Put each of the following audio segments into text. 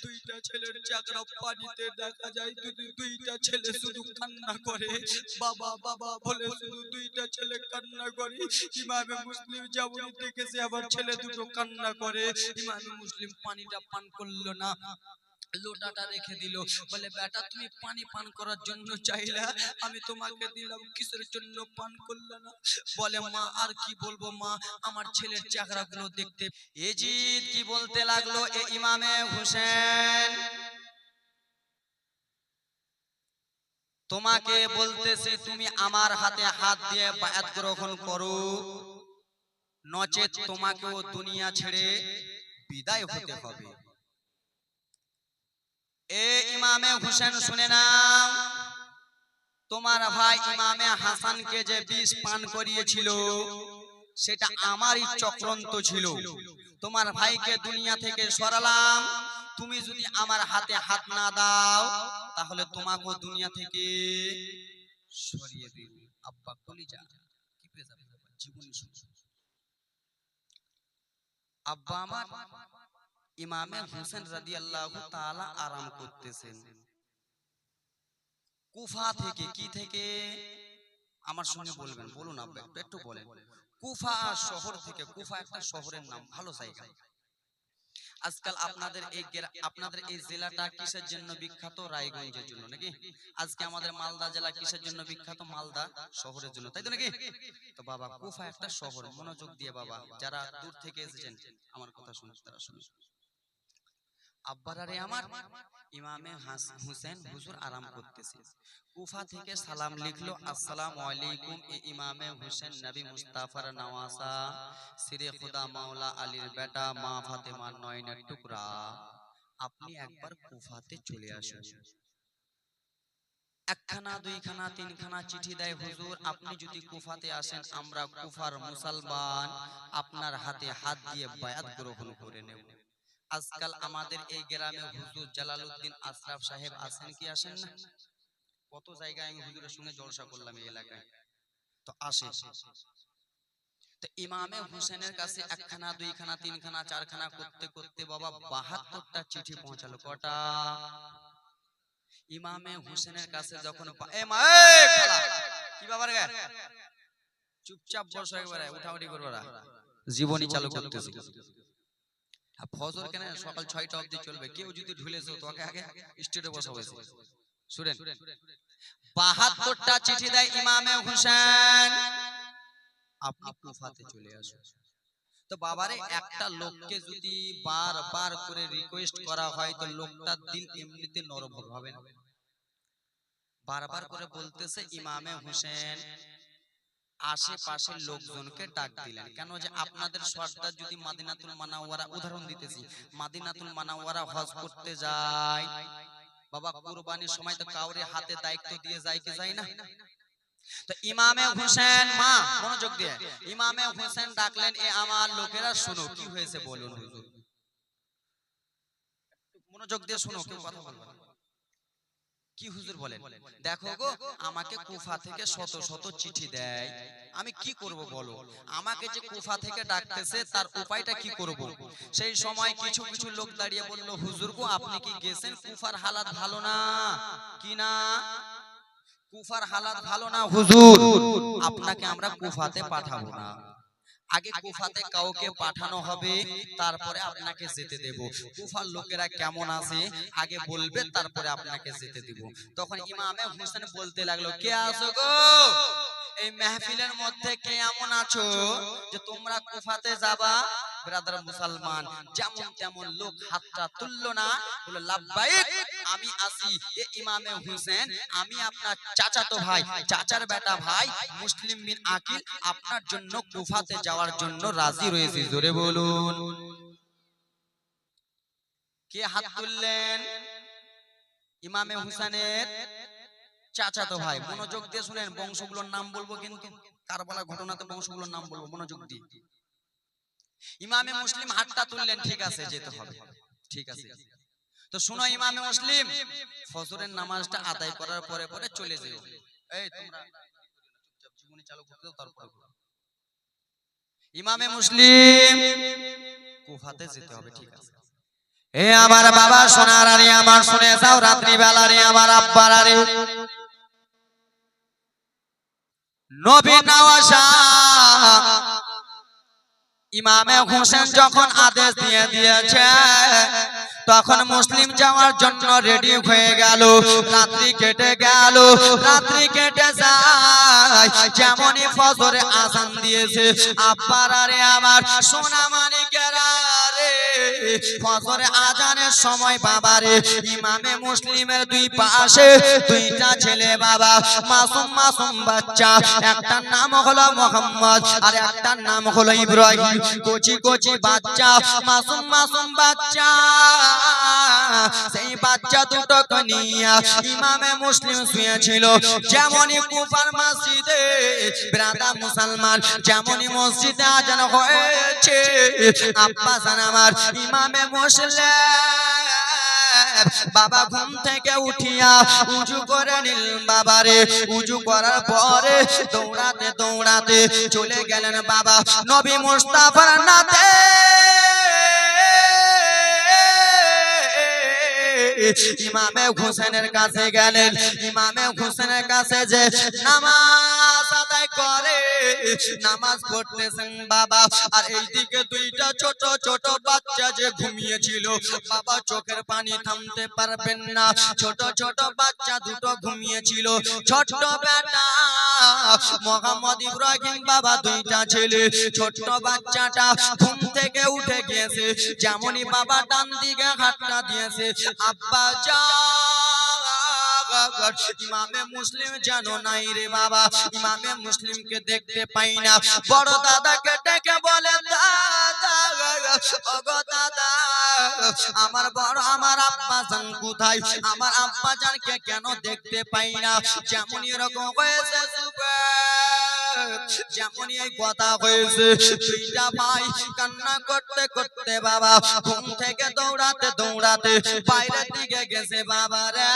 দুইটা ছেলের চেহারা পানিতে দেখা যায়, দুইটা ছেলে শুধু কান্না করে, বাবা বাবা বলে শুধু দুইটা ছেলে কান্না করে। ইমামে মুসলিম যেমন দেখেছে আবার ছেলে দুটো কান্না করে। ইমামে মুসলিম পানিটা পান করলো না, লোটাটা রেখে দিল, বলে বেটা তুমি পানি পান করার জন্য চাইলা, আমি তোমাকে দিলাম, কিসের জন্য পান করলে না? বলে মা আর কি বলবো মা, আমার ছেলের চেহারা গুলো দেখতে। এজিদ কি বলতে লাগলো, এ ইমামে হোসেন তোমাকে বলতেছি তুমি আমার হাতে হাত দিয়ে বায়াত গ্রহণ করো, নচেত তোমাকেও দুনিয়া ছেড়ে বিদায় হতে হবে। এ ইমামে হোসেন শুনে নাও, তোমার ভাই ইমামে হাসানকে যে বিষ পান করিয়েছিল সেটা আমারই চক্রান্ত ছিল। তোমার ভাইকে দুনিয়া থেকে সরালাম, তুমি যদি আমার হাতে হাত না দাও তাহলে তোমাকেও দুনিয়া থেকে সরিয়ে দেব। আব্বা কলিজা কি পেয়ে যাবে জীবনী শুনে। আব্বা আমার ইমামে হোসেন রাদিয়াল্লাহু তাআলা আরাম করতেছেন কুফা থেকে। কি থেকে? আমার সঙ্গে বলবেন, বলুন আব্বা একটু বলেন। কুফা শহর থেকে। কুফা একটা শহরের নাম, ভালো জায়গা। আজকাল আপনাদের এই জেলাটা কিসের জন্য বিখ্যাত? রায়গঞ্জের জন্য নাকি? আজকে আমাদের মালদা জেলা কিসের জন্য বিখ্যাত? মালদা শহরের জন্য, তাই তো নাকি? তো বাবা কুফা একটা শহর, মনোযোগ দিয়ে বাবা যারা দূর থেকে এসেছেন আমার কথা শুনুন, তারা শুনুন। আব্বারারে আমার ইমামে হোসেন হুজুর আরাম করতেছে। কুফা থেকে সালাম লিখলো, আসসালামু আলাইকুম এ ইমামে হোসেন নবী মুস্তাফার নওয়াসা, সিরে খুদা মাওলা আলীর বেটা, মা ফাতেমার নয়নের টুকরা, আপনি একবার কুফাতে চলে আসুন। একখানা দুইখানা তিনখানা চিঠি দেয়, হুজুর আপনি যদি কুফাতে আসেন আমরা কুফার মুসলমান আপনার হাতে হাত দিয়ে বায়াত গ্রহণ করে নেব। আজকাল আমাদের এই গ্রামে হুজুর জালালউদ্দিন আশরাফ সাহেব আছেন কি আসেন না? কত জায়গায় আমি হুজুরের সঙ্গে জলসা করলাম এই এলাকায়, তো আসে। তো ইমামে হোসেনের কাছে একখানা দুইখানা তিনখানা চারখানা করতে করতে বাবা ৭২টা চিঠি পৌঁছালো। কটা? ইমামে হোসেনের কাছে যখন কি বাবার গে চুপচাপ বসো, একবারে উঠাউঠি করবে না, জীবনী চালু করতেছি। ফজর কেন সকাল ৬টা অবধি চলবে, কেউ যদি ঢুলেছো তোকে আগে স্টেজে বসা হয়েছে। শুনেন, ৭২টা চিঠি দেয় ইমামে হোসেন, আপনি কুফাতে চলে আসুন। তো বাবারে একটা লোককে যদি বারবার করে রিকোয়েস্ট করা হয় তো লোকটার দিল এমনিতে নরম হবে না। বারবার করে বলতেছে ইমামে হোসেন আশেপাশের লোকজনকে ডাক দিলেন। কেন? যে আপনাদের সর্দার যদি মদিনাতুল মুনাওয়ারা, উদাহরণ দিতেছি, মদিনাতুল মুনাওয়ারা হজ করতে যায়, বাবা কুরবানির সময় তো কাউরে হাতে দায়িত্ব দিয়ে যায় কি যায় না? তো ইমামে হোসেন, মা মনোযোগ দিয়ে, ইমামে হোসেন ডাকলেন, এ আমার লোকেরা শোনো কি হয়েছে বলুন হুজুর, মনোযোগ দিয়ে শোনো, কেউ কথা বলবে না। কি হুজুর বলেন? দেখো গো, আমাকে কুফা থেকে শত শত চিঠি দেয়, আমি কি করব বলো? আমাকে যে কুফা থেকে ডাকতেছে তার উপায়টা কি করব? সেই সময় কিছু কিছু লোক দাঁড়িয়ে বলল, হুজুর গো আপনি কি গেছেন? কুফার হালাত ভালো না কি না? কুফার হালাত ভালো না হুজুর, আপনাকে আমরা কুফাতে পাঠাবো না। আগে কুফাতে কাউকে পাঠানো হবে, তারপরে আপনাকে যেতে দেব। কুফার লোকেরা কেমন আছে আগে বলবে, তারপরে আপনাকে যেতে দেব। তখন ইমামে হোসেন বলতে লাগলো, কে আছো গো এই মাহফিলের মধ্যে? কে এমন আছো যে তোমরা কুফাতে যাবা? ব্রাদার মুসলমান যেমন তেমন লোক হাতটা তুললো না, বলে লাব্বাইক আমি আছি, এ ইমামে হোসেন, আমি আপনার চাচাতো ভাই, চাচার বেটা ভাই মুসলিম বিন আকিল আপনার জন্য কুফাতে যাওয়ার জন্য রাজি রয়েছে। জোরে বলুন। কে হাত তুললেন? ইমামে হোসেনের চাচাতো ভাই। মনোযোগ দিয়ে শুনেন, বংশগুলোর নাম বলবো কিন্তু, কারবালা ঘটনাতে বংশগুলোর নাম বলবো, মনোযোগ দিয়ে। ইমামে মুসলিম হাতটা তুললেন, ঠিক আছে যেতে হবে, ঠিক আছে। তো শুনো ইমামে মুসলিম, ফজরের নামাজটা আদায় করার পরে পরে চলে যেও। এই তোমরা চুপচাপ জীবনী চালু করতে দাও, তারপরে ইমামে মুসলিম কুফাতে যেতে হবে, ঠিক আছে। এ আমার বাবা সোনার আরে আমার শুনে যাও রাত্রি বেলা রে আমার আব্বার আরে নবী নওয়াজা ইমামে হোসেন যখন আদেশ দিয়ে দিয়েছে তখন মুসলিম যাওয়ার জন্য রেডি হয়ে গেল রাত্রি কেটে গেল রাত্রি কেটে যায় যেমনই ফজরে আযান দিয়েছে আব্বার আরে আমার সোনা মানিকেরা রে ফজরে আযানের সময় বাবারে ইমামে মুসলিমের দুই পাশে দুইটা ছেলে বাবা মাসুম মাসুম বাচ্চা একটার নাম হলো মোহাম্মদ আর একটার নাম হলো ইব্রাহিম কোচি কোচি বাচ্চা মাসুম মাসুম বাচ্চা সেই বাচ্চা দুটোকে নিয়ে ইমামে মুসলিম শুয়েছিল যেমনই কুফার মসজিদে ব্রাদা মুসলমান যেমনই মসজিদে আযান হয়েছে আব্বা জান আমার ইমামে মুসলিম বাবা ঘুম থেকে উঠিয়া উজু করে নিল বাবারে উজু করার পরে দৌড়াতে দৌড়াতে চলে গেলেন বাবা নবী মুস্তাফার নাতে ইমামে হোসেনের কাছে গেলেন ইমামে হোসেনের কাছে যে নামাজ আদায় করে নামাজ পড়তেছেন বাবা আর এইদিকে দুইটা ছোট ছোট বাচ্চা যে ঘুমিয়েছিল বাবা চোখের পানি থামতে পারবেন না ছোট ছোট বাচ্চা দুটো ঘুমিয়েছিল ছোট বেটা মোহাম্মদ ইব্রাহিম বাবা দুইটা ছেলে ছোট বাচ্চাটা ঘুম থেকে উঠে গিয়েছে যেমনই বাবা ডান দিকে হাতটা দিয়েছে আব্বা যা ইমামে মুসলিম জানো নাই রে বাবা ইমামে মুসলিমকে দেখতে পাই না বড় দাদাকে ডেকে বলে দাদা ওগো দাদা আমার বড় আমার আব্বা জান কোথায় আমার আব্বা জানকে কেন দেখতে পাই না যেমন এরকম হয়েছে যেমনই এই কথা হয়েছে দুইটা ভাই কান্না করতে করতে বাবা ঘুম থেকে দৌড়াতে দৌড়াতে বাইরের দিকে গেছে বাবা রে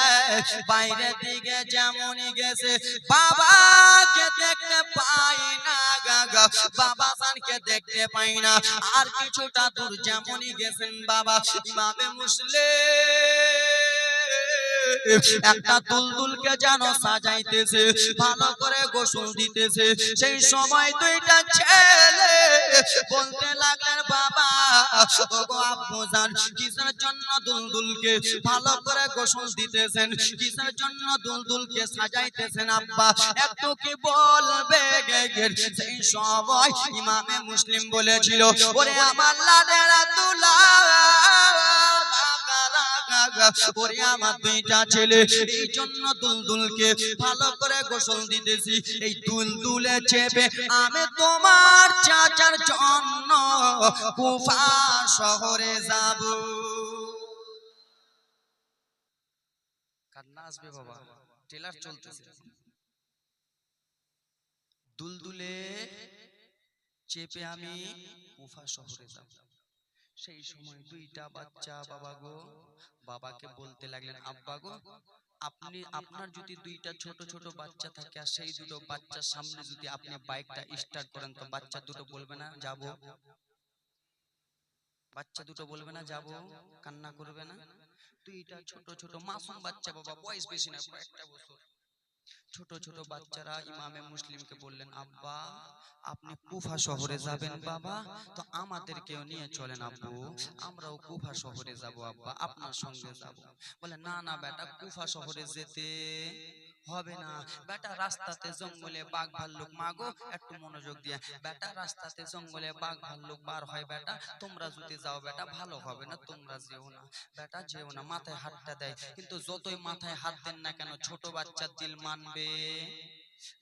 বাইরের দিকে যেমনই গেছে বাবাকে দেখতে পাই না গাগা বাবা জানকে দেখতে পাই না আর কিছুটা দূর যেমনই গেছেন বাবা ইমামে মুসলিম একটা দুলদুলকে যেন সাজাইতেছে ভালো করে গোসল দিতেছে সেই সময় দুইটা ছেলে বলতে লাগলেন বাবা ওগো আব্বু জান কিসের জন্য দুলদুলকে ভালো করে গোসল দিতেছেন কিসের জন্য দুলদুলকে সাজাইতেছেন আব্বা একটু কি বলবে সেই সময় ইমামে মুসলিম বলেছিল ওরে আমার লাডেরা দুলা ওরে আমার দুইটা ছেলে এই জন্য দুলদুলকে ভালো করে গোসল দিতেছি এই দুলদুলে চেপে আমি তোমার চাচার জন্য কুফা শহরে যাব কান্না আসবে বাবা ট্রেলার চলতেছে দুলদুলে চেপে আমি কুফা শহরে যাব সেই সময় দুইটা বাচ্চা বাবা গো বাবাকে বলতে লাগলেন আব্বা গো আপনি আপনার যদি দুইটা ছোট ছোট বাচ্চা থাকে আর সেই দুটো বাচ্চার সামনে যদি আপনি বাইকটা স্টার্ট করেন তো বাচ্চা দুটো বলবে না যাব বাচ্চা দুটো বলবে না যাব কান্না করবে না দুইটা ছোট ছোট মাসুম বাচ্চা বাবা বয়স বেশি না কয়েকটা বছর ছোট ছোট বাচ্চারা ইমামে মুসলিমকে বললেন আব্বা আপনি কুফা শহরে যাবেন বাবা তো আমাদেরকেও নিয়ে চলেন আব্বু আমরাও কুফা শহরে যাব আব্বা আপনার সঙ্গে যাব বলে না না বেটা কুফা শহরে যেতে হবে না বেটা রাস্তাতে জঙ্গলে বাঘ ভাল্লুক মাগো একটু মনোযোগ দিয়ে বেটা রাস্তাতে জঙ্গলে বাঘ ভাল্লুক বার হয় বেটা তোমরা যদি যাও বেটা ভালো হবে না তোমরা যেও না বেটা যেও না মাথায় হাতটা দেয় কিন্তু যতই মাথায় হাত দেন না কেন ছোট বাচ্চার দিল মানবে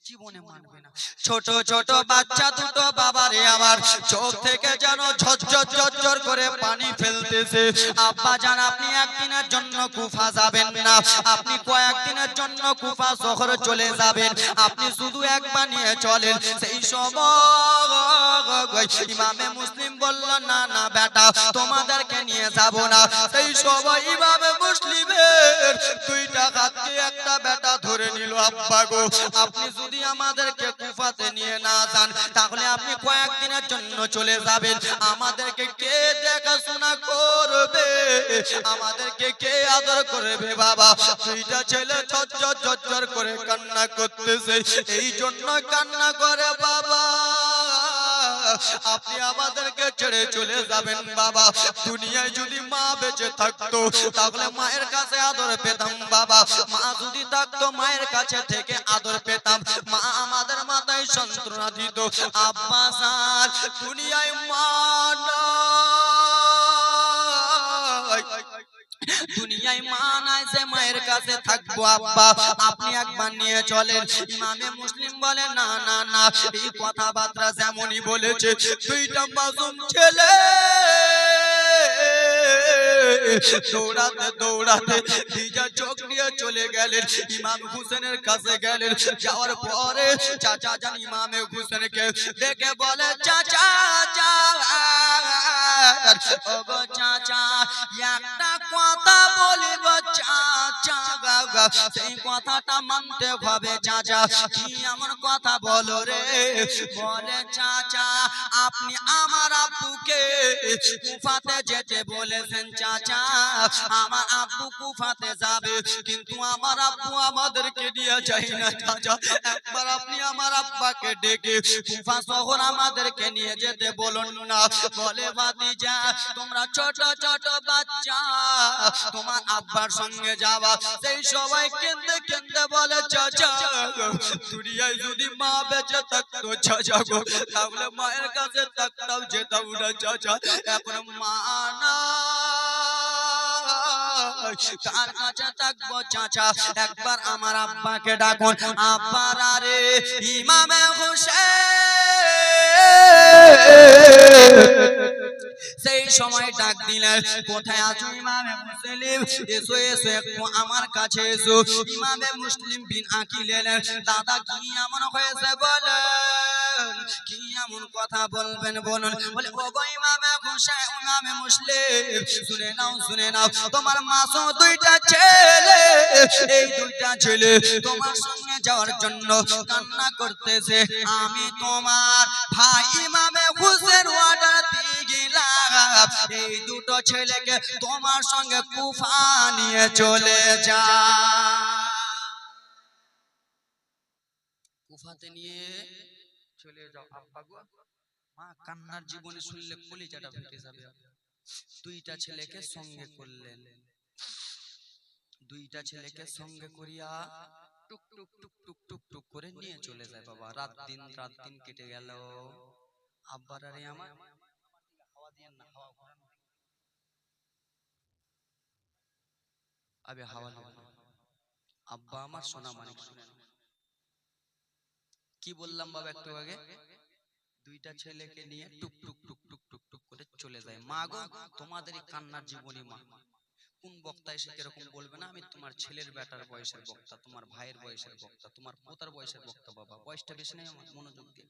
জীবনে মানবে না ছোট ছোট বাচ্চা দুটো বাবারে আমার চোখ থেকে যেন ঝরঝর ঝরঝর করে পানি ফেলতেছে আব্বা জান আপনি একদিনের জন্য কুফা যাবেন না আপনি কয়েকদিনের জন্য কুফা শহরে চলে যাবেন আপনি শুধু একবার নিয়ে চলেন সেই সময় ইমামে মুসলিম বলল না না বেটা তোমাদেরকে নিয়ে যাব না সেই সময় ইমামে মুসলিমের দুইটা হাতকে একটা বেটা ধরে নিল আব্বা গো আপনি যদি আমাদেরকে কুফাতে নিয়ে না যান তাহলে আপনি কয়েকদিনের জন্য চলে যাবেন, আমাদেরকে কে দেখাশোনা করবে, আমাদেরকে কে আদর করবে বাবা? দুইটা ছেলে ঝরঝর ঝরঝর করে কান্না করতেছে, এই জন্য কান্না করে বাবা আপনি আমাদেরকে ছেড়ে চলে যাবেন বাবা। দুনিয়ায় যদি মা বেঁচে থাকতো তাহলে মায়ের কাছে আদর পেতাম বাবা, মা যদি থাকতো মায়ের কাছে থেকে আদর পেতাম, মা আমাদের মাথায় যন্ত্রণা দিত। আব্বা জান দুনিয়ায় মা নাই, দুনিয়ায় মা নাই যে মায়ের কাছে থাকবো আব্বা, আপনি একবার নিয়ে চলেন। ইমামে মুসলিম বলে না না না, এই কথাবার্তা যেমনই বলেছে দুইটা মাসুম ছেলে দৌড়াতে দৌড়াতে ভিজা চোখ নিয়ে চলে গেলেন ইমাম হুসেনের কাছে গেলেন। যাওয়ার পরে চাচা জান ইমামে হুসেনকে দেখে বলে চাচা ওগো চাচা একটা কথা বলিব চাচা, সেই কথাটা মানতে হবে চাচা। কি এমন কথা বলো রে? বলে চাচা আপনি আমার আব্বুকে কুফাতে যেতে বলেছেন চাচা, আমার আব্বু কুফাতে যাবে, কিন্তু আমার আব্বু আমাদেরকে নিয়ে যায় না চাচা। একবার আপনি আমার আব্বাকে ডেকে কুফা শহর আমাদেরকে নিয়ে যেতে বলুন না। বলে ভাতিজা তোমরা ছোট ছোট বাচ্চা, তোমার আব্বার সঙ্গে যাওয়া, সেই সবাই কেঁদে কেঁদে বলে চাচা দুনিয়ায় যদি মা বেঁচে থাকতো চাচা গো তাহলে মায়ের কাছে থাকতাম, যেতাম না চাচা। এখন মা না কার কাছে থাকবো চাচা? একবার আমার আব্বাকে ডাকুন। আব্বার আরে ইমামে হোসেন সেই সময় ডাক দিলেন, কোথায় আছো ইমামে মুসলিম? এসো এসো একটু আমার কাছে এসো। ইমামে মুসলিম বিন আকিল এলেন। দাদা কি এমন হয়েছে বলেন, কি এমন কথা বলবেন বলুন। বলে ওগো ইমামে হোসেন ইমামে মুসলিম শুনে নাও শুনে নাও, তোমার মাসুম দুইটা ছেলে, এই দুইটা ছেলে তোমার সঙ্গে যাওয়ার জন্য কান্না করতেছে। আমি তোমার ভাই ইমামে হোসেন অর্ডার দিয়ে গেলাম এই দুটো ছেলেকে তোমার সঙ্গে কুফা নিয়ে চলে যা। কুফাতে নিয়ে চলে যাও আব্বা গো। মা কান্নার জীবনে শুনলে কলিজাটা ফেটে যাবে। দুইটা ছেলেকে সঙ্গে করলেন, দুইটা ছেলেকে সঙ্গে করিয়া টুক টুক টুক টুক টুক টুক করে নিয়ে চলে যায় বাবা। রাত দিন কেটে গেল। আব্বার আরে আমার হাওয়া দিয়ে না, হাওয়া ঘোরানো আবে হাওয়া আব্বা আমার সোনা মানিক শুনেন কি বললাম বাবা একটু আগে, দুইটা ছেলেকে নিয়ে টুক টুক টুক টুক টুক টুক করে চলে যায়। মা গো তোমাদের এই কান্নার জীবনী মা, কোন বক্তা এসে কিরকম বলবে না আমি তোমার ছেলের বেটার বয়সের বক্তা, তোমার ভাইয়ের বয়সের বক্তা, তোমার পোতার বয়সের বক্তা। বাবা বয়সটা বেশি নেই আমার, মনোযোগ দিয়ে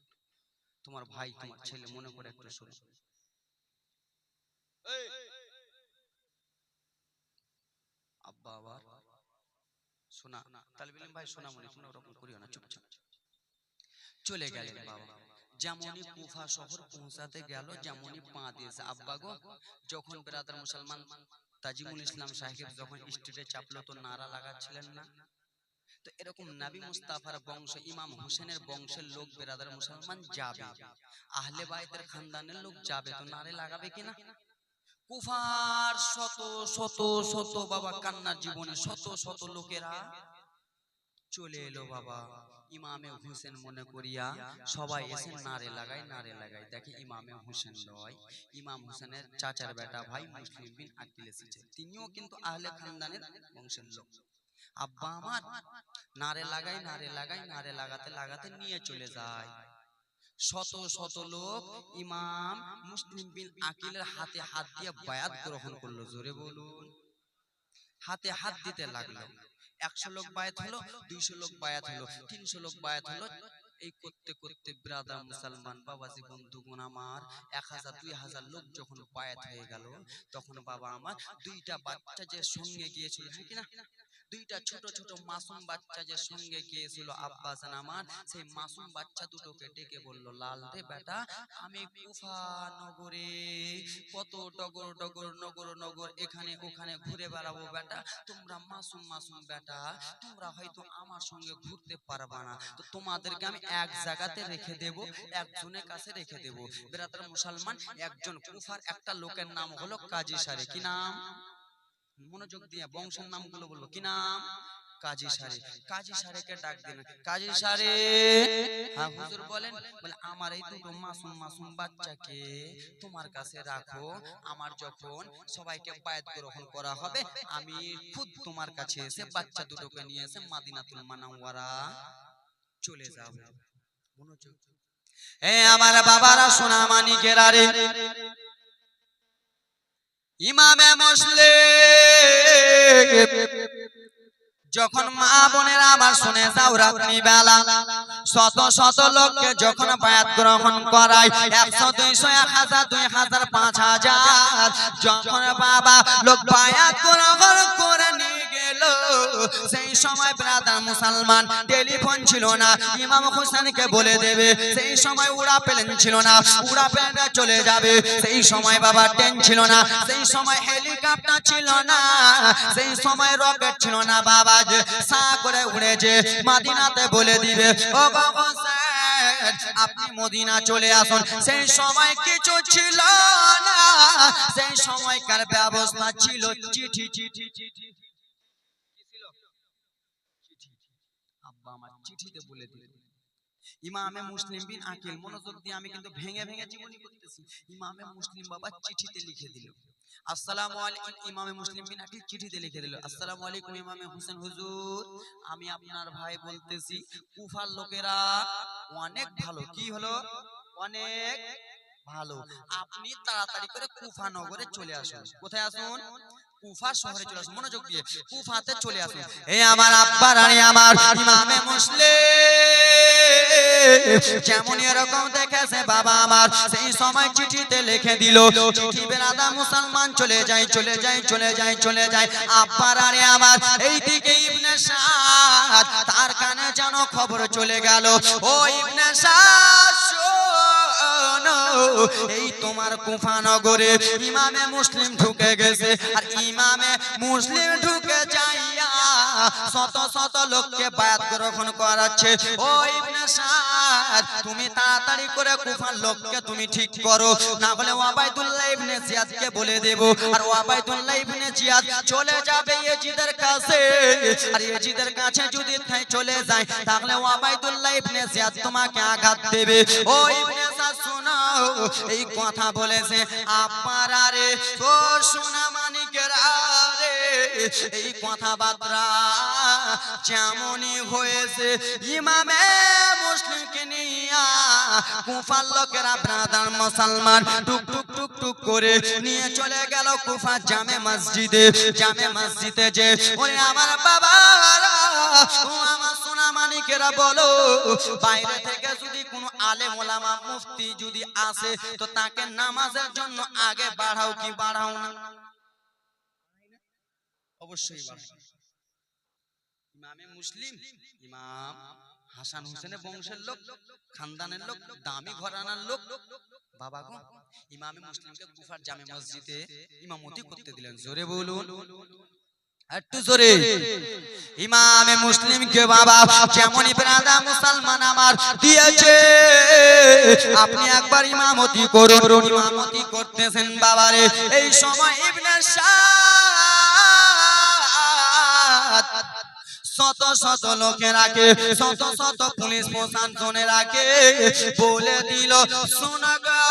তোমার ভাই তোমার ছেলে মনে করে একটু শোনো। আব্বা আবার শোনা তালবিলিম ভাই শোনা মনে শোনা ওরকম করিও না, চুপচাপ চলে গেলেন বাবা। যেমনই কুফা শহর পৌঁছাতে গেল, যেমনই পা দিয়েছে আব্বা গো, যখন ব্রাদার মুসলমান তাজিমুল ইসলাম সাহেব যখন স্টেজে চাপলো তো নারা লাগাচ্ছিলেন না? তো এরকম নবী মুস্তাফার বংশ ইমাম হোসেনের বংশের লোক ব্রাদার মুসলমান যাবে, আহলে বাইতের খানদানের লোক যাবে, তো নারে লাগাবে কিনা? কুফার শত শত শত বাবা কান্নার জীবনে শত শত লোকেরা চলে এলো বাবা। ইমামে হোসেন মনে করিয়া সবাই এসে নারে লাগায় নারে লাগায়, দেখে ইমামে হোসেন নয়, ইমাম হোসেনের চাচার বেটা ভাই মুসলিম বিন আকিল এসেছে, তিনিও কিন্তু আহলে খানদানের বংশের লোক। আব্বা আমার নারে লাগায় নারে লাগায় নারে লাগাতে লাগাতে নিয়ে চলে যায়। শত শত লোক ইমাম মুসলিম বিন আকিলের হাতে হাত দিয়ে বায়াত গ্রহণ করলো। জোরে বলুন। হাতে হাত দিতে লাগলো। 100 লোক বায়াত হলো, 200 লোক বায়াত হলো, 300 লোক বায়াত হলো। এই করতে করতে ব্রাদার মুসলমান বাবাজি বন্ধুগণ আমার 1000 2000 লোক যখন বায়াত হয়ে গেল, তখন বাবা আমার দুইটা বাচ্চা যে সঙ্গে গিয়েছিল, হ্যাঁ কিনা, দুইটা ছোট ছোট মাসুম বাচ্চা যে সঙ্গে গিয়েছিল আব্বাজান আমার, সেই মাসুম বাচ্চা দুটোকে ডেকে বলল, লাল রে বেটা, আমি কুফা নগরে কত ডগর ডগর নগর নগর এখানে ওখানে ঘুরে বেড়াবো বেটা, তোমরা মাসুম মাসুম বেটা, তোমরা হয়তো আমার সঙ্গে ঘুরতে পারবা না, তো তোমাদেরকে আমি এক জায়গাতে রেখে দেব, একজনের কাছে রেখে দেব। বেরাদার মুসলমান, একজন কুফার একটা লোকের নাম হলো কাজী সারে। কি নাম? মনোযোগ দিয়ে বংশের নামগুলো বলবো। কি নাম? কাজী সারে। কাজী সারেকে ডাক দিন, কাজী সারে। হ্যাঁ হুজুর বলেন। বলে আমার এই দুটো মাসুম মাসুম বাচ্চাকে তোমার কাছে রাখো, আমার যখন সবাইকে বায়াত গ্রহণ করা হবে আমি খুদ তোমার কাছে এসে বাচ্চা দুটোকে নিয়ে এসে মদিনাতুল মুনাওয়ারা চলে যাব। মনোযোগ। এ আমার বাবারা, সোনা মানিকেরা রে, ইমামে মুসলিম যখন মা বোনেরা আমার শুনে যাও, রাত্রি বেলা শত শত লোককে যখন বায়াত গ্রহণ করায়, 100 200 1000 2000 5000 যখন বাবা লোক বায়াত গ্রহণ করে নিয়ে গেল, সেই সময় ব্রাদার মুসলমান টেলিফোন ছিল না, ইমাম হোসেনকে বলে দেবে, সেই সময় উড়া প্লেন ছিল না, উড়া প্লেনটা চলে যাবে, সেই সময় বাবা ট্রেন ছিল না, সেই সময় হেলিকপ্টার ছিল না, সেই সময় রকেট ছিল না, বাবা যে সা করে উড়েছে মদিনাতে বলে দিবে, ও বাবা আপনি মদিনা চলে আসুন। সেই সময় কিছু ছিল না, সেই সময়কার ব্যবস্থা ছিল চিঠি। চিঠি চিঠি আব্বা আমার চিঠিতে বলে দিল। ইমামে মুসলিম বিন আকিল, মনোযোগ দিয়ে আমি কিন্তু ভেঙে ভেঙে জীবনী করতেছি। ইমামে মুসলিম বাবা চিঠিতে লিখে দিল, আসসালামু আলাইকুম। ইমামে মুসলিম বিন আকিল চিঠিতে লিখে দিল, আসসালামু আলাইকুম ইমামে হোসেন হুজুর, আমি আপনার ভাই বলতেছি, কুফার লোকেরা অনেক ভালো। কি হলো? অনেক ভালো। আপনি তাড়াতাড়ি করে কুফা নগরে চলে আসুন। কোথায় আসুন? কুফা শহরে চলে আসুন। মনোযোগ দিয়ে কুফাতে চলে আসুন। এই আমার আব্বা রানী আমার ইমামে মুসলিম যেমন এরকম দেখেছে বাবা আমার, সেই সময় চিঠিতে লিখে দিল, চিঠি বেরাদা মুসলমান চলে যায় চলে যায় চলে যায় চলে যায়। আব্বা রানী আমার এইদিকে ইবনে সাদ, তার কানে যেন খবর চলে গেল, ও ইবনে সাদ এই তোমার কুফা নগরে ইমামে মুসলিম ঢুকে গেছে, আর ইমামে মুসলিম ঢুকে যাইয়া শত শত লোককে বায়াত গ্রহণ করাচ্ছে। ও ইবনে সাদ, তুমি তাড়াতাড়ি করে কুফার লোককে তুমি ঠিক করো, না হলে ওবাইদুল্লাহ ইবনে জিয়াদকে বলে দেব, আর ওবাইদুল্লাহ ইবনে জিয়াদ চলে যাবে ইয়াজিদের কাছে, আর ইয়াজিদের কাছে যদি চলে যায় তাহলে ওবাইদুল্লাহ ইবনে জিয়াদ তোমাকে আঘাত দেবে। ও ইবনে সাদ শোনো, এই কথা বলেছে আপনারা রে, ও সোনা মানিকেরা রে, এই কথাবার্তা যেমনই হয়েছে ইমামে মুসলিমকে নিয়া কুফার লোকেরা ব্রাদার মুসলমান টুক টুক টুক টুক করে নিয়ে চলে গেল কুফা জামে মসজিদে। জামে মসজিদে যে ওরে আমার বাবারা, ও আমার সোনা মানিকেরা বলো, বাইরে থেকে যদি কোনো আলেম ওলামা মুফতি যদি আসে তো তাকে নামাজের জন্য আগে বাড়াও কি বাড়াও না? অবশ্যই বাড়াও। ইমামে মুসলিম ইমাম হাসান হোসেনের বংশের লোক, খানদানের লোক, দামি ঘরানার লোক, বাবা গো ইমামে মুসলিমকে কুফার জামে মসজিদে ইমামতি করতে দিলেন। জোরে বলুন, একটু জোরে। ইমামে মুসলিমকে বাবা যেমনই ব্রাদার মুসলমান আমার দিয়েছে, আপনি একবার ইমামতি করুন। ইমামতি করতেছেন বাবারে, এই সময় ইবনে সাদ শত শত লোকেরাকে, শত শত পুলিশ প্রশাসনেরাকে বলে দিল, শোনা গো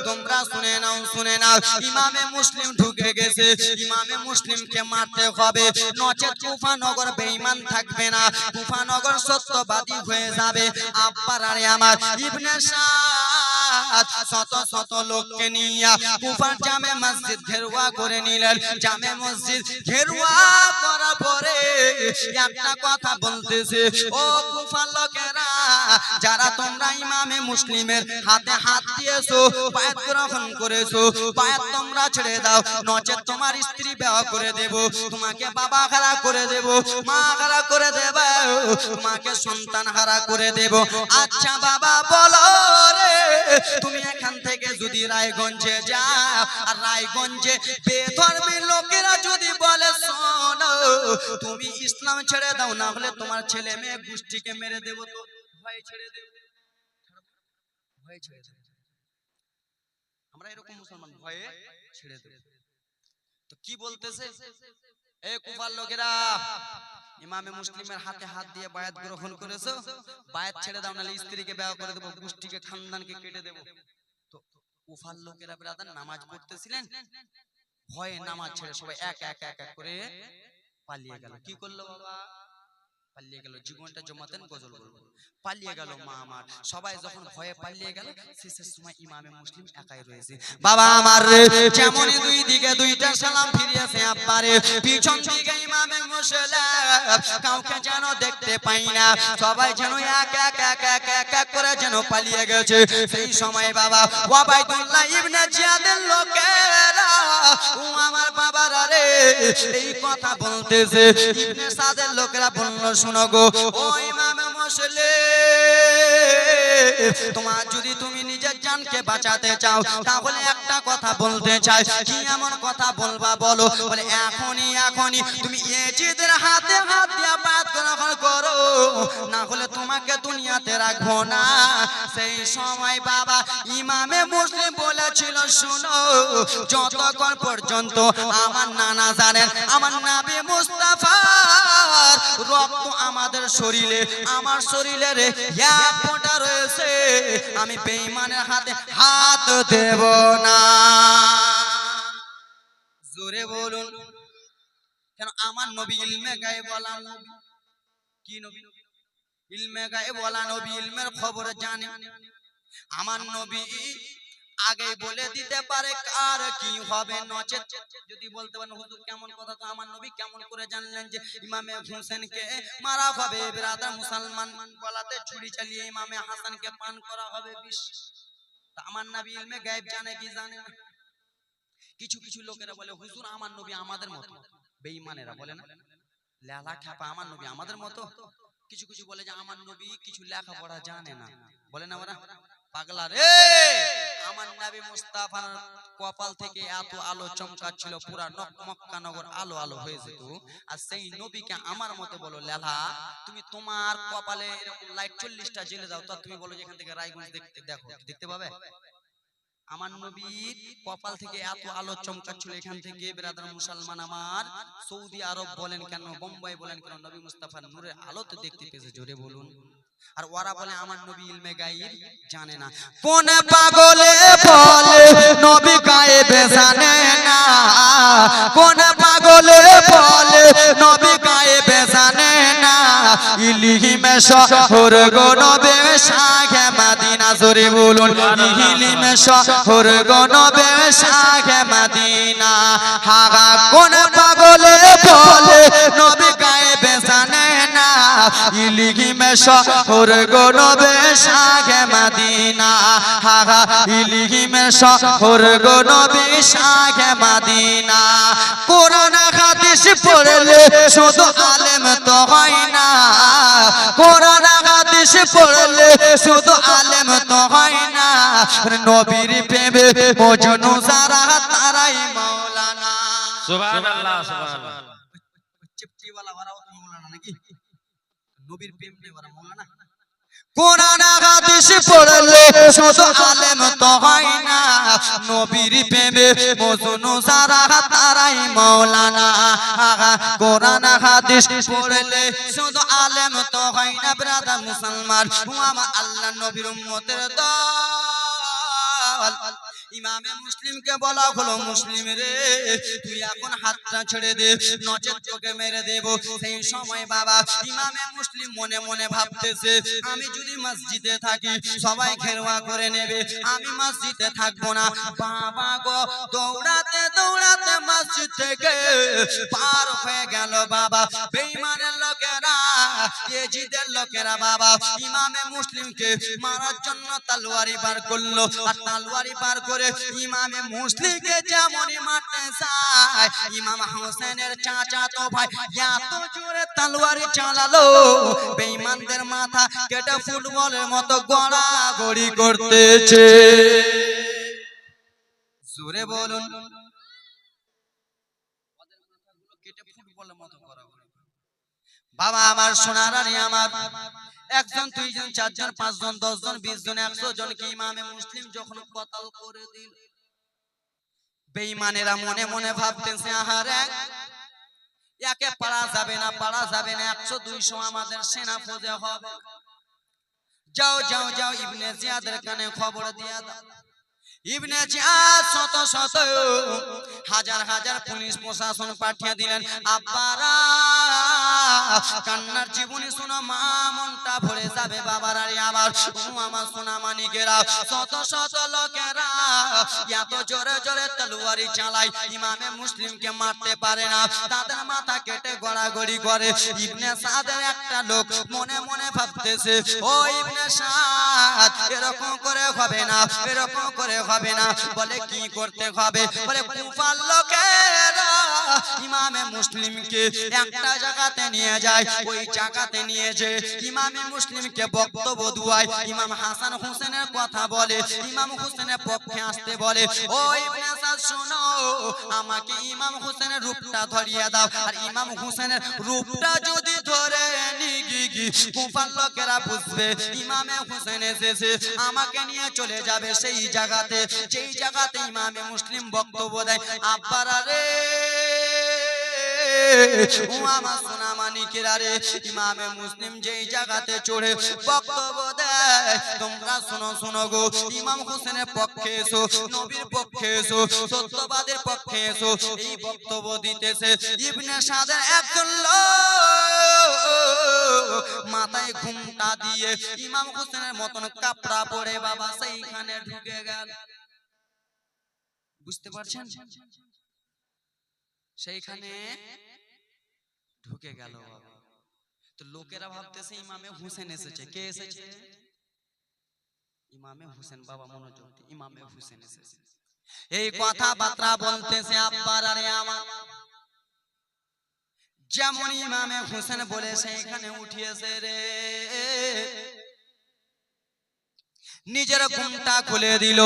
তোমরা শুনে নাও শুনে নাও, ইমামে মুসলিম ঢুকে গেছে, ইমামে মুসলিমকে মারতে হবে, নচেত কুফা নগর বেঈমান থাকবে না, কুফা নগর সত্যবাদী হয়ে যাবে। আব্বার আরে আমার ইবনে সাদ শত শত লোককে নিয়ে কুফার জামে মসজিদ ঘেরুয়া করে নিলেন। জামে মসজিদ ঘেরুয়া করার পরে একটা কথা বলতেছে, ও কুফার লোকেরা, যারা তোমরা ইমামে মুসলিমের হাতে হাত দিয়েছো, বায়াত গ্রহণ করেছো, বায়াত তোমরা ছেড়ে দাও, নচেত তোমার স্ত্রী বিবাহ করে দেব, তোমাকে বাবা হারা করে দেব, মা হারা করে দেব, তোমাকে সন্তান হারা করে দেব। আচ্ছা বাবা বলো রে, তুমি এখান থেকে যদি রায়গঞ্জে যাও, আর রায়গঞ্জে বেধর্মী লোকেরা যদি বলে শোনো তুমি ইসলাম ছেড়ে দাও, না হলে তোমার ছেলে মেয়ে গোষ্ঠীকে মেরে দেব, তো ভয় ছেড়ে দেব, ভয় ছেড়ে দেব। আমরা এরকম মুসলমান ভয়ে ছেড়ে দেব। তো কি বলতেছে এ কুফার লোকেরা, ইমামে মুসলিমের হাতে হাত দিয়ে বায়াত গ্রহণ করেছো, বায়াত ছেড়ে দাও, নাহলে স্ত্রীকে বিবাহ করে দেব, গোষ্ঠীকে খানদানকে কেটে দেব। তো কুফার লোকেরা ব্রাদার নামাজ পড়তেছিলেন, ভয়ে নামাজ ছেড়ে সবাই এক এক এক এক করে পালিয়ে গেল। কি করলো বাবা? পালিয়ে গেল। জীবনটা জমাতেন গজল বলবো, পালিয়ে গেল মা আমার। সবাই যখন ভয়ে পালিয়ে গেল, শেষের সময় ইমামে মুসলিম একাই রয়েছে। বাবা আমার রে, যেমনই দুই দিকে দুইটা সালাম ফিরিয়েছে আব্বারে, পিছন দিকে ইমামে মুসলিম কাউকে যেন দেখতে পাই না, সবাই যেন এক এক এক এক এক এক করে যেন পালিয়ে গেছে। সেই সময় বাবা ওয়াবাইদুল্লাহ ইবনে জিয়াদের লোকেরা, ও আমার বাবারা রে, এই কথা বলতেছে। ইবনে সাদের লোকেরা বলল, শোনো গো ও ইমামে মুসলিম, তোমার যদি তুমি নিজের জানকে বাঁচাতে চাও, তাহলে একটা কথা বলতে চাই। কি এমন কথা বলবা বলো? বলে এখনই এখনই তুমি ইয়াজিদের হাতে হাত দিয়ে বায়াত গ্রহণ করো, না হলে তোমাকে দুনিয়াতে রাখবো না। সেই সময় বাবা ইমামে মুসলিম বলেছিল, শুনো, যতক্ষণ পর্যন্ত আমার নানা জানেন আমার নবী মুস্তাফার রক্ত আমাদের শরীরে, আমার শরীরের এক ফোঁটা রয়েছে, আমি বেঈমানের হাতে হাত দেব না। জোরে বলুন। কেন? আমার নবী ইলমে গায়েব ওয়ালা নবী। কি নবী? ইলমে গায়েব ওয়ালা নবী, ইলমের খবর জানে। আমার নবী আগে বলে দিতে পারে কার কি হবে, নচেত যদি বলতে পারেন হুজুর কেমন কথা, তো আমার নবী কেমন করে জানলেন যে ইমামে হোসেনকে মারা হবে? ব্রাদার মুসলমান গলাতে ছুরি চালিয়ে ইমামে হাসানকে পান করা হবে বিষ। তা আমার নবী ইলমে গায়েব জানে কি জানে না? কিছু কিছু লোকেরা বলে হুজুর আমার নবী আমাদের মতো, বেঈমানেরা বলে না, লেলা খাপা আমার নবী আমাদের মতো। কিছু কিছু বলে যে আমার নবী কিছু লেখাপড়া জানে না, বলে না ওরা পাগলা রে। আমার নবী মুস্তাফার কপাল থেকে এত আলো চমকাচ্ছিল, পুরা মক্কা নগর আলো আলো হয়ে যেত। আর সেই নবীকে আমার মতে বলো লেলা, তুমি তোমার কপালে এরকম লাইট 40টা জ্বেলে দাও, তো তুমি বলো যে এখান থেকে রায়গঞ্জ দেখতে পাবে? আমার নবীর কপাল থেকে এত আলো চমকাচ্ছিল, এখান থেকে ব্রাদার মুসলমান আমার সৌদি আরব বলেন কেন, বোম্বাই বলেন কেন, নবী মুস্তাফার নূরের আলো তো দেখতে পেয়েছে। জোরে বলুন। আর ওরা বলে আমার নবী ইলমে গায়েব জানে না। কোন পাগলে বলে নবী গায়েব জানে না? কোন পাগলে বলে নবী গায়েব জানে না? ইলমে শহর গো নবী শাহে মদিনা। জোরে বলুন। ইলমে শহর গো নবী শাহে মদিনা। হাগা কোন পাগলে বলে নবী গায়েব জানে না? ইলমে শহর গো নবী শাহে মদিনা। হাগা ইলমে শহর গো নবী শাহে মদিনা। কোরআন হাদিস পড়লে শুধু আলেম তো হয় না, কোরআন হাদিস পড়লে শুধু আলেম তো হয় না, নবীর প্রেমে মজনু যারা তারাই মাওলানা। সুবহানাল্লাহ সুবহানাল্লাহ। চিপটি वाला ওরাও তো মাওলানা নাকি? নবীর প্রেম নেই ওরা মাওলানা। কোরআন হাদিস পড়লে শুধু আলেম তো হয় না, নবীর প্রেমে মজনু যারা তারাই মাওলানা। কোরআন হাদিস পড়লে শুধু আলেম তো হয় না ব্রাদার মুসলমান, ও আমার আল্লাহ নবীর উম্মতের দল। ইমামে মুসলিমকে বলা হলো, মুসলিম রে তুই এখন হাতটা ছেড়ে দে, নচেত তোকে মেরে দেব। সেই সময় বাবা ইমামে মুসলিম মনে মনে ভাবতেছে, আমি যদি মসজিদে থাকি সবাই ঘেরোয়া করে নেবে, আমি মসজিদে থাকবো না। বাবা গো দৌড়াতে দৌড়াতে মসজিদ থেকে পার হয়ে গেল বাবা বেঈমানের লোকেরা, ইয়েজিদের লোকেরা বাবা ইমামে মুসলিমকে মারার জন্য তলোয়ারি বার করলো। আর তলোয়ারি বার করে ইমামে মুসলিমকে যেমনই মারতে চায়, ইমাম হোসেনের চাচাতো ভাই এত জোরে তলোয়ারি চালালো বেঈমানদের মাথা কেটে ফুটবলের মতো গড়াগড়ি করতেছে। জোরে বলুন, কেটে ফুটবলের মতো গড়াগড়ি। বাবা আমার সোনারানি আমার, একজন দুইজন চারজন পাঁচজন 10 জন 20 জন 100 জনকে ইমামে মুসলিম যখন কতল করে দিল, বেঈমানেরা মনে মনে ভাবতেছে, আহারে একে পারা যাবে না, পারা যাবে না, 100 200 আমাদের সেনা ফৌজে হবে। যাও যাও যাও ইবনে জিয়াদের কানে খবর দিয়া দাও। ইবনে জিয়াদ শত শত হাজার হাজার পুলিশ প্রশাসন পাঠিয়ে দিলেন। আব্বারা কান্নার জীবনী শোনা মা মনটা ভরে যাবে বাবার। আরে আমার আমার সোনা মানিকেরা, শত শত লোকেরা এত জোরে জোরে তলোয়ারি চালায়, ইমামে মুসলিমকে মারতে পারে না, তাদের মাথা কেটে গড়াগড়ি করে। ইবনে সাদের একটা লোক মনে মনে ভাবতেছে, ও ইবনে সাদ এরকম করে হবে না, এরকম করে হবে না। বলে কি করতে হবে? বলে কুফার লোকেরা ইমামে মুসলিমকে একটা জায়গাতে নিয়ে যায়, ওই জায়গাতে নিয়ে যে ইমামে মুসলিমকে বক্তব্য দুয়ায়, ইমাম হাসান হোসেনের কথা বলে, ইমাম হোসেনের পক্ষে আসতে বলে। ও ইবনে সাদ শোনো, আমাকে ইমাম হোসেনের রূপটা ধরিয়ে দাও। আর ইমাম হোসেনের রূপটা যদি ধরে নিগি কুফার লোকেরা বুঝবে ইমামে হোসেন এসেছে, আমাকে নিয়ে চলে যাবে সেই জায়গাতে, যেই জায়গাতে ইমামে মুসলিম বক্তব্য দেয়। আব্বারা রে ও আমার সোনা মানিকেরা রে, ইমামে মুসলিম যেই জায়গাতে চড়ে বক্তব্য দেয়, তোমরা শোনো শোনো গো, ইমাম হোসেনের পক্ষে এসো, নবীর পক্ষে এসো, সত্যবাদের পক্ষে এসো। এই বক্তব্য দিতেছে ইবনে সাদের একজন লোক মাথায় ঘুমটা দিয়ে ইমাম হোসেনের মতন কাপড়া পরে বাবা সেইখানে ঢুকে গেল। বুঝতে পারছেন? সেইখানে ঢুকে গেল বাবা। তো লোকেরা ভাবতেছে ইমামে হোসেন এসেছে। কে এসেছে? ইমামে হোসেন। বাবা মনোযোগ, ইমামে হোসেন এসেছে। এই কথাবার্তা বলতেছে আব্বারা রে আমার, যেমন ইমামে হোসেন বলে সেইখানে উঠিয়েছে রে, নিজের ঘুমটা খুলে দিল,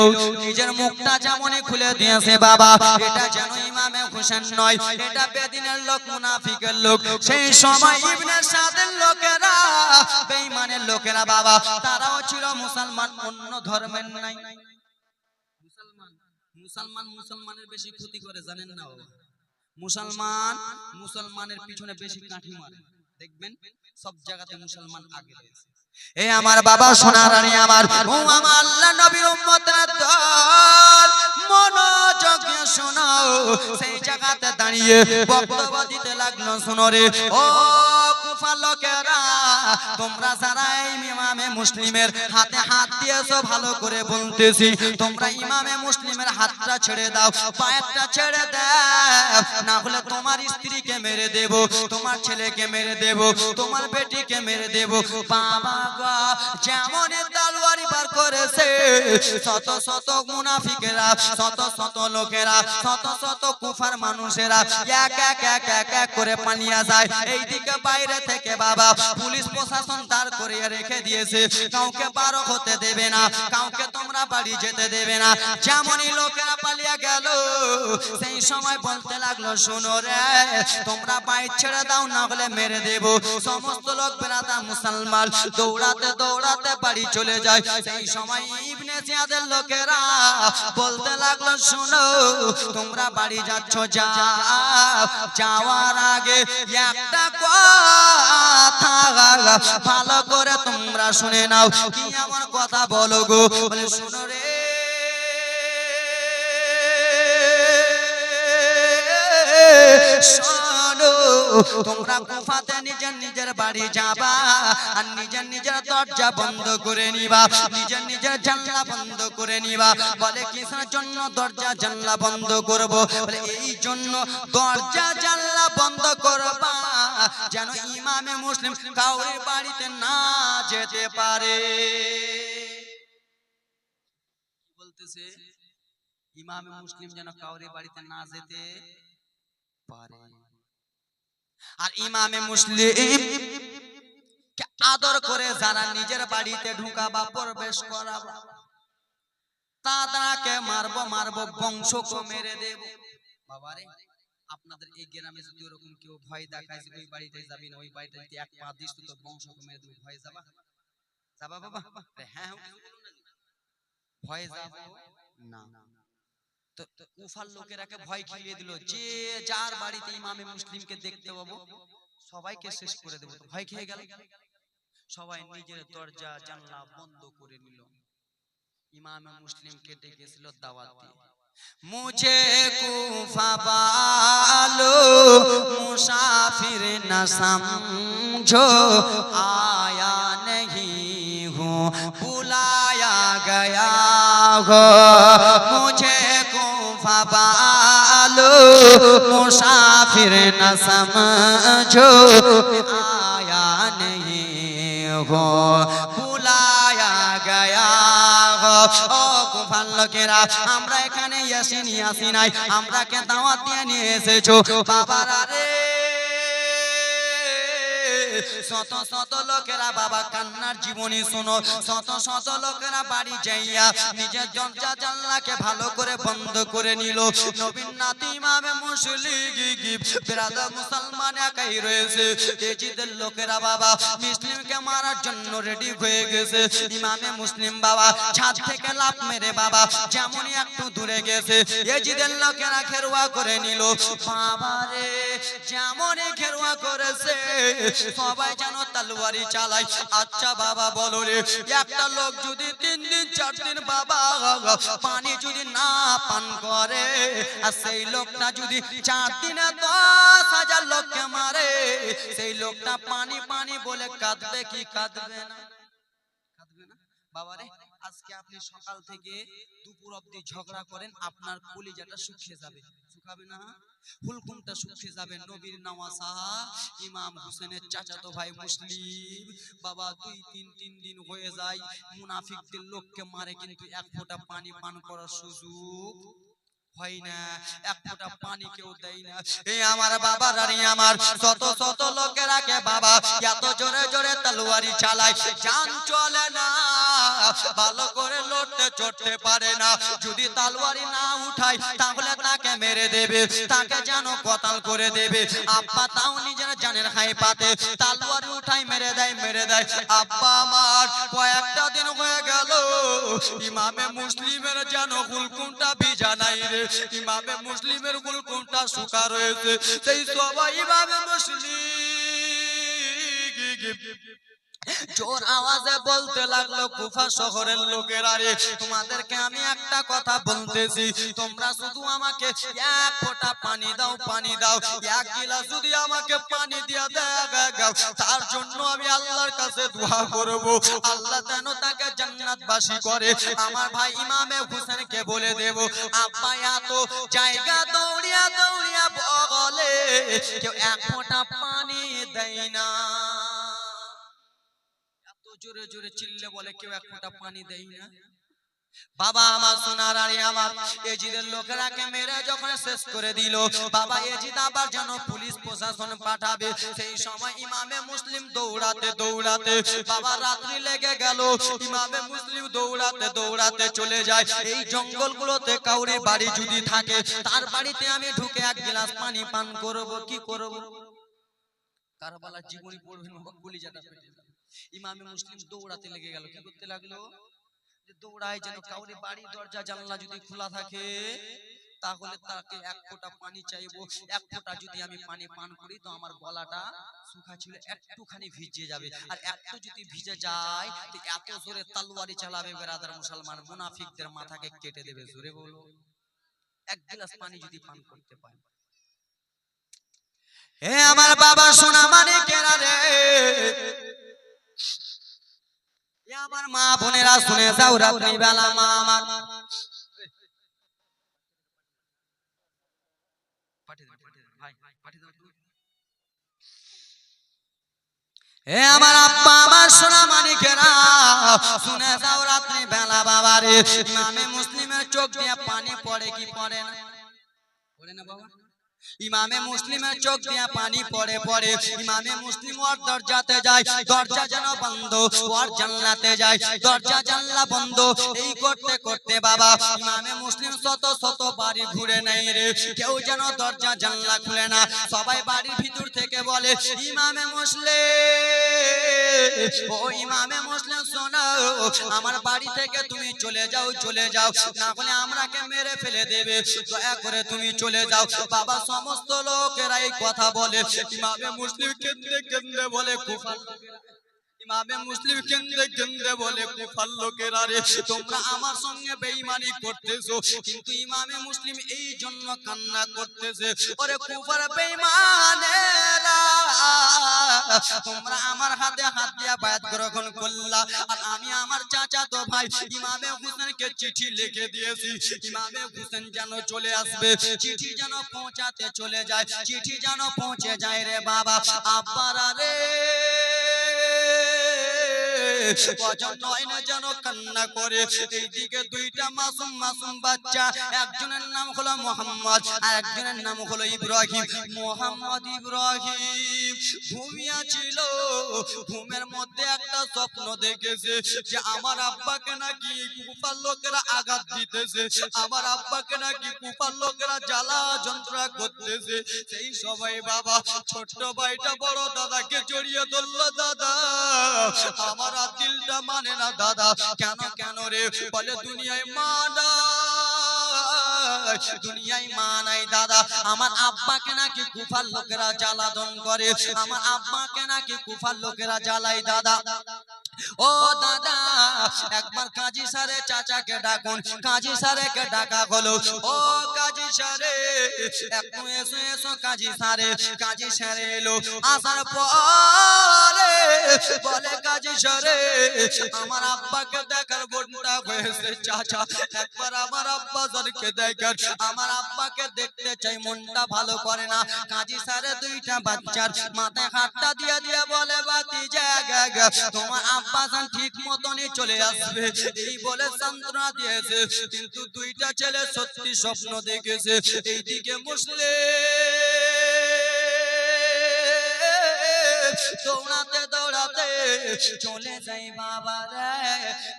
নিজের মুখটা যেমনই খুলে দিয়েছে বাবা, এটা যেন ইমামে হোসেন নয়, এটা বেদিনের লোক, মুনাফিকের লোক। সেই সময় ইবনে সাদের লোকেরা, বেঈমানের লোকেরা বাবা, তারাও ছিল মুসলমান, অন্য ধর্মের নাই। মুসলমানের বেশি ক্ষতি করে জানেন না বাবা? মুসলমানের পিছনে বেশি কাঠি মারে, দেখবেন সব জায়গাতে মুসলমান আগে রয়েছে। এ আমার বাবা সোনার রানী আমার, ও আমার আল্লাহ নবীর উম্মতের দল, মনোযোগ দিয়ে শোনো। সেই জায়গাতে দাঁড়িয়ে বক্তব্য দিতে লাগলো, শোনো রে ও কুফা লোকেরা, তোমরা যারা ইমামে মুসলিমের হাতে হাত দিয়েছো, ভালো করে বলতেছি, তোমরা ইমামে মুসলিমের হাতটা ছেড়ে দাও, পায়েরটা ছেড়ে দাও, না হলে তোমার স্ত্রীকে মেরে দেব, তোমার ছেলেকে মেরে দেব, তোমার বেটিকে মেরে দেব। বাবা গো, যেমন তলোয়ারি বার করেছে, শত শত মুনাফিকেরা, শত শত লোকেরা, শত শত কুফার মানুষেরা এক এক এক এক এক করে পালিয়ে যায়। এইদিকে বাইরে থেকে বাবা পুলিশ প্রশাসন দাঁড় করিয়ে রেখে দিয়েছে, কাউকে বারো হতে দেবে না, কাউকে তোমরা বাড়ি যেতে দেবে না। যেমনই লোকেরা পালিয়ে গেল, সেই সময় বলতে লাগলো, শোনো রে, তোমরা বাইর ছেড়ে দাও, না হলে মেরে দেব। সমস্ত লোক বেরাদা মুসলমান দৌড়াতে দৌড়াতে বাড়ি চলে যায়। সেই সময় ইবনে জিয়াদের লোকেরা বলতে লাগলো, শোনো, তোমরা বাড়ি যাচ্ছ, যাও, যাওয়ার আগে একটা কথা ভালো করে তোমরা শুনে নাও। কি আমার কথা বলো গো? বলে শোনো রে, তোমরা কুফাতে নিজের নিজের বাড়ি যাবা আর নিজের নিজের দরজা বন্ধ করে নিবা, নিজের নিজের জানলা বন্ধ করে নিবা। বলে কিসের জন্য দরজা জানলা বন্ধ করব? বলে এই জন্য দরজা জানলা বন্ধ করবা যেন ইমামে মুসলিম কাউরির বাড়িতে না যেতে পারে। বলতেছে ইমামে মুসলিম যেন কাউরির বাড়িতে না যেতে পারে। আর ইমামে মুসলিম কে আদর করে যারা নিজের বাড়িতে ঢুকাবা প্রবেশ করাবা তাদেরকে মারবো মারবো, বংশকে মেরে দেব। বাবারে আপনাদের এই গ্রামে যদি ওরকম কেউ ভয় দেখায় ওই বাড়িতে যাবি না, ওই বাড়িতে যদি এক পা দিস তো বংশকে মেরে দেব, ভয় যাবা? যাবা বাবা? হ্যাঁ ভয় যাব না। তো কুফার লোকেরাকে ভয় খেলিয়ে দিল, যে যার বাড়িতে ইমামে মুসলিমকে দেখতে পাবো সবাইকে শেষ করে দেবো। ভয় খেয়ে গেল, সবাই নিজের দরজা জানলা বন্ধ করে নিল। ইমামে মুসলিমকে ডেকেছিল দাওয়াত দিয়ে, मुझे कूफा वालो मुसाफिर न समझो, आया नहीं हूँ बुलाया गया हो। मुझे कूफा वालो मुसाफिर न समझो, आया नहीं हो बुलाया गया हो। ओ কুফার লোকেরা, আমরা এখানে আসি নাই, আমরাকে দাওয়াত দিয়ে নিয়ে এসেছো। বাবারা রে, শত শত লোকেরা বাবা কান্নার জীবনী শোনো, শত শত লোকেরা বাড়ি যাইয়া নিজের দরজা জানলাকে ভালো করে বন্ধ করে নিল। নবীর নাতি ইমামে মুসলিম বিরাদর মুসলমান একাই রয়েছে। এজিদের লোকেরা বাবা মুসলিমকে মারার জন্য রেডি হয়ে গেছে। ইমামে মুসলিম বাবা ছাদ থেকে লাফ মেরে বাবা যেমনই একটু দূরে গেছে, এজিদের লোকেরা ঘেরুয়া করে নিল। বাবা রে, যেমনই ঘেরুয়া করেছে সবাই যেন তলোয়ারি চালায়। আচ্ছা বাবা বলো রে, একটা লোক যদি 3 দিন 4 দিন বাবা পানি যদি না পান করে, আর সেই লোকটা যদি 4 দিনে 10,000 লোককে মারে, সেই লোকটা পানি পানি বলে কাঁদবে কি কাঁদবে না? কাঁদবে না বাবা রে। আজকে আপনি সকাল থেকে দুপুর অবধি ঝগড়া করেন, আপনার কলিজাটা শুকিয়ে যাবে, শুকাবে না? হুলকুমটা শুকিয়ে যাবে। নবীর নওয়াসা ইমাম হোসেনের চাচাতো ভাই মুসলিম বাবা 2-3 দিন হয়ে যায় মুনাফিকদের লোককে মারে, কিন্তু এক ফোঁটা পানি পান করার সুযোগ হয় না, এক ফোঁটা পানি কেউ দেয় না। এই আমার বাবা রানী, আমার শত শত লোকেরাকে বাবা এত জোরে জোরে তলোয়ারি চালায়, জান চলে না, ভালো করে লড়তে চড়তে পারে না। যদি তলোয়ারি না উঠায় তাহলে তাকে মেরে দেবে, তাকে যেন কতল করে দেবে। আব্বা তাও নিজের জানের হাই পাতে তলোয়ারি উঠাই মেরে দেয়, মেরে দেয়। আব্বা আমার কয়েকটা দিন হয়ে গেল ইমামে মুসলিমের যেন হুলকুমটা ভিজা নাই রে, ইমামে মুসলিমের হুলকুমটা শুকা রয়েছে। সেই সবাই ইমামে মুসলিম জোর আওয়াজে বলতে লাগলো, কুফা শহরের লোকেরা রে, তোমাদেরকে আমি একটা কথা বলতেছি, তোমরা শুধু আমাকে এক ফোঁটা পানি দাও, পানি দাও, এক গিলাস যদি আমাকে পানি দিয়ে দাও, তার জন্য আমি আল্লাহর কাছে দোয়া করব, আল্লাহ যেন তাকে জান্নাতবাসী করে। আমার ভাই ইমামে হোসেনকে বলে দেব, আব্বা এত জায়গা দৌড়িয়া দৌড়িয়া বলে কেউ এক ফোঁটা পানি দেয় না। জোরে জোরে চিল্লে বলে কেউ এক ফোঁটা পানি দেয় না। বাবা আমার সোনার আরে আমার এজিদের লোকেরাকে মেরে যখন শেষ করে দিল, বাবা এজিদ আবার যেন পুলিশ প্রশাসন পাঠাবে, সেই সময় ইমামে মুসলিম দৌড়াতে দৌড়াতে বাবা রাত্রি লেগে গেল। ইমামে মুসলিম দৌড়াতে দৌড়াতে চলে যায় এই জঙ্গলগুলোতে। কাউরি বাড়ি যদি থাকে তার বাড়িতে আমি ঢুকে এক গ্লাস পানি পান করব, কি করব? কারবালার জীবনী পড়বেন বাবা, কলিজাটা ফেটে যাবে। ইমামে মুসলিম দৌড়াতে লেগে গেল, কি করতে লাগলো? যে দৌড়ায় যেন কাউরি বাড়ি দরজা জানলা যদি খোলা থাকে তাহলে তাকে এক ফোঁটা পানি চাইবো, এক ফোঁটা যদি আমি পানি পান করি তো আমার গলাটা শুকা ছিল একটুখানি ভিজে যাবে, আর একটু যদি ভিজে যায় তো এত জোরে তলোয়ারি চালাবে বেরাদার মুসলমান, মুনাফিকদের মাথাকে কেটে দেবে। জোরে বলো, এক গ্লাস পানি যদি পান করতে পারে। হে আমার বাবা সোনা মানিকেরা রে, এ আমার মা বোনেরা শুনে যাও, রাত্রি বেলা মা আমার হে আমার আব্বা আমার সোনা মানিকেরা শুনে যাও, রাত্রি বেলা বাবা রে ইমামে মুসলিমের চোখ দিয়ে পানি পড়ে কি পড়ে না? পড়ে না বাবা? ইমামে মুসলিমের চোখ দিয়ে পানি পড়ে পড়ে। ইমামে মুসলিম ওর দরজাতে যায়, দরজা যেন বন্ধ, ওর জানলাতে যায়, দরজা জানলা বন্ধ। এই করতে করতে বাবা ইমামে মুসলিম শত শত বাড়ি ঘুরে নেয় রে, কেউ যেন দরজা জানলা খুলে না। সবাই বাড়ির ভিতর থেকে বলে ইমামে মুসলিম, ও ইমামে মুসলিম শোনো, আমার বাড়ি থেকে তুমি চলে যাও, চলে যাও, না হলে আমরাকে মেরে ফেলে দেবে, দয়া করে তুমি চলে যাও। বাবা সমস্ত লোকেরা এই কথা বলে। ইমামে মুসলিম কেন্দ্রে কেন্দ্রে বলে কুফার, ইমামে মুসলিম কেন্দ্রে কেন্দ্রে বলে কুফার লোকেরা রে তোমরা আমার সঙ্গে বেঈমানি করতেছো। কিন্তু ইমামে মুসলিম এই জন্য কান্না করতেছে, ওরে কুফার বেঈমানেরা, তোমরা আমার হাতে হাত দিয়া বায়াত গ্রহণ করলা, আর আমি আমার চাচাতো ভাই ইমামে হোসেনকে চিঠি লিখে দিয়েছি, ইমামে হোসেন যেন চলে আসবে, চিঠি যেন পৌঁছাতে চলে যায়, চিঠি যেন পৌঁছে যায় রে বাবা। আব্বারা রে যেন কান্না করে। এইদিকে দুইটা মাসুম মাসুম বাচ্চা, একজনের নাম হলো মোহাম্মদ আর একজনের নাম হলো ইব্রাহিম। মোহাম্মদ ইব্রাহিম ঘুমিয়া ছিল, ঘুমের মধ্যে একটা স্বপ্ন দেখেছে যে আমার আব্বাকে নাকি কুফার লোকেরা আঘাত দিতেছে, আমার আব্বাকে নাকি কুফার লোকেরা জ্বালা যন্ত্রণা করতেছে। সেই সবাই বাবা ছোট্ট ভাইটা বড় দাদাকে জড়িয়ে ধরলো, দাদা আমার দিলটা মানে না দাদা। কেন কেন রে? বলে দুনিয়ায় মা নাই, দুনিয়ায় মা নাই দাদা, আমার আব্বাকে নাকি কুফার লোকেরা জ্বালাতন করে, আমার আব্বাকে নাকি কুফার লোকেরা জ্বালায় দাদা। ও দাদা একবার কাজী সারে চাচাকে ডাকুন। কাজী সারেকে ডাকা হলো, ও কাজী সারে একটু এসো এসো কাজী সারে। কাজী সারে এলো, আসার পরে বলে কাজী সারে আমার আব্বাকে দেখার মনটা হয়েছে চাচা, একবার আমার আব্বা জানকে দেখার, আমার আব্বাকে দেখতে চাই, মনটা ভালো করে না। কাজী সারে দুইটা বাচ্চার মাথায় হাতটা দিয়ে দিয়ে বলে বাতি জায়গা তোমার আব্বা জান ঠিক মতনই চলে আসবে, এই বলে সান্ত্বনা দিয়েছে। কিন্তু দুইটা ছেলে সত্যি স্বপ্ন দেখেছে। এইদিকে মুসলিম দৌড়াতে দৌড়াতে চলে যাই বাবা রে,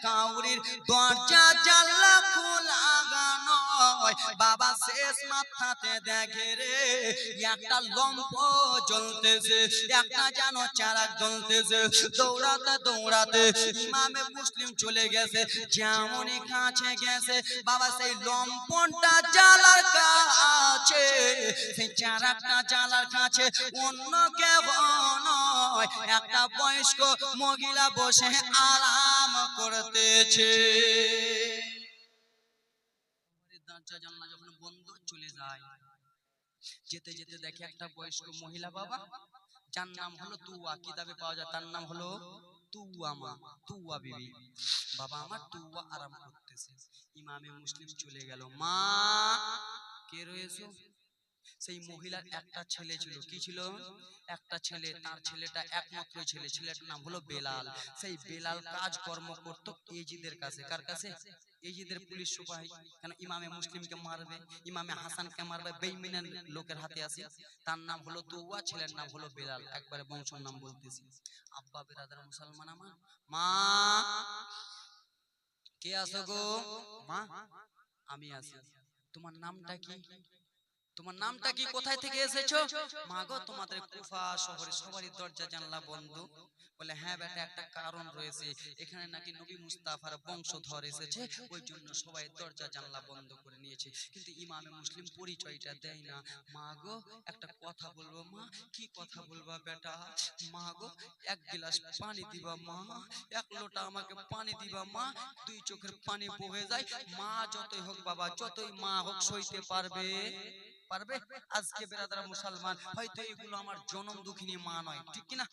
কাউরির দরজা জানলা খোলা নয় বাবা, শেষ মাথাতে দেখে রে একটা লম্ফ জ্বলতেছে, একটা যেন চারাক জ্বলতেছে। দৌড়াতে দৌড়াতে ইমামে মুসলিম চলে গেছে, যেমনই কাছে গেছে বাবা সেই লম্পনটা জ্বালার কাছে, সেই চারাকটা জ্বালার কাছে অন্য কেউ নয়, একটা বয়স্ক মহিলা বসে আরাম করতেছে। দরজা জানলা যখন বন্ধ চলে যায়, যেতে যেতে দেখে একটা বয়স্ক মহিলা বাবা, যার নাম হলো তুয়া, কিতাবে পাওয়া যায় তার নাম হলো তুয়া মা, তুয়া বিবি। বাবা আমার তুয়া আরাম করতেছে। ইমামে মুসলিম চলে গেল, মা কে রয়েছে? সেই মহিলার একটা ছেলে ছিল, কি ছিল? একটা ছেলে, তার ছেলেটা একমাত্র ছেলে, ছেলেটার নাম হলো বেলাল। সেই বেলাল কাজ কর্ম করত এজিদের কাছে। কার কাছে? এজিদের পুলিশ সুপাহি। কেন ইমামে মুসলিমকে মারবে, ইমামে হাসানকে মারবে, বেঈমানের লোকের হাতে আছে। তার নাম হলো তুয়া, ছেলের নাম হলো বেলাল। একবারে বংশের নাম বলতেছি। আব্বা বেরাদার মুসলমান আমার মা, কে আছো গো? মা আমি আছি। তোমার নামটা কি? তোমার নামটা কি? কোথায় থেকে এসেছো? মা গো তোমাদের কুফা শহরে সবারই দরজা জানলা বন্ধ। বলে হ্যাঁ বেটা, একটা কারণ রয়েছে, এখানে নাকি নবী মুস্তাফার বংশধর এসেছে, ওই জন্য সবাই দরজা জানলা বন্ধ করে নিয়েছে। কিন্তু ইমামে মুসলিম পরিচয়টা দেয় না। মা গো একটা কথা বলবো। মা কি কথা বলবা বেটা? মা গো এক গ্লাস পানি দিবা মা, এক লোটা আমাকে পানি দিবা মা। দুই চোখের পানি বহে যায়। মা যতই হোক বাবা, যতই মা হোক সইতে পারবে পারবে? আজকে বেরাদারা মুসলমান, হয়তো এগুলো আমার জনম দুঃখিনী মা নয়, ঠিক কিনা?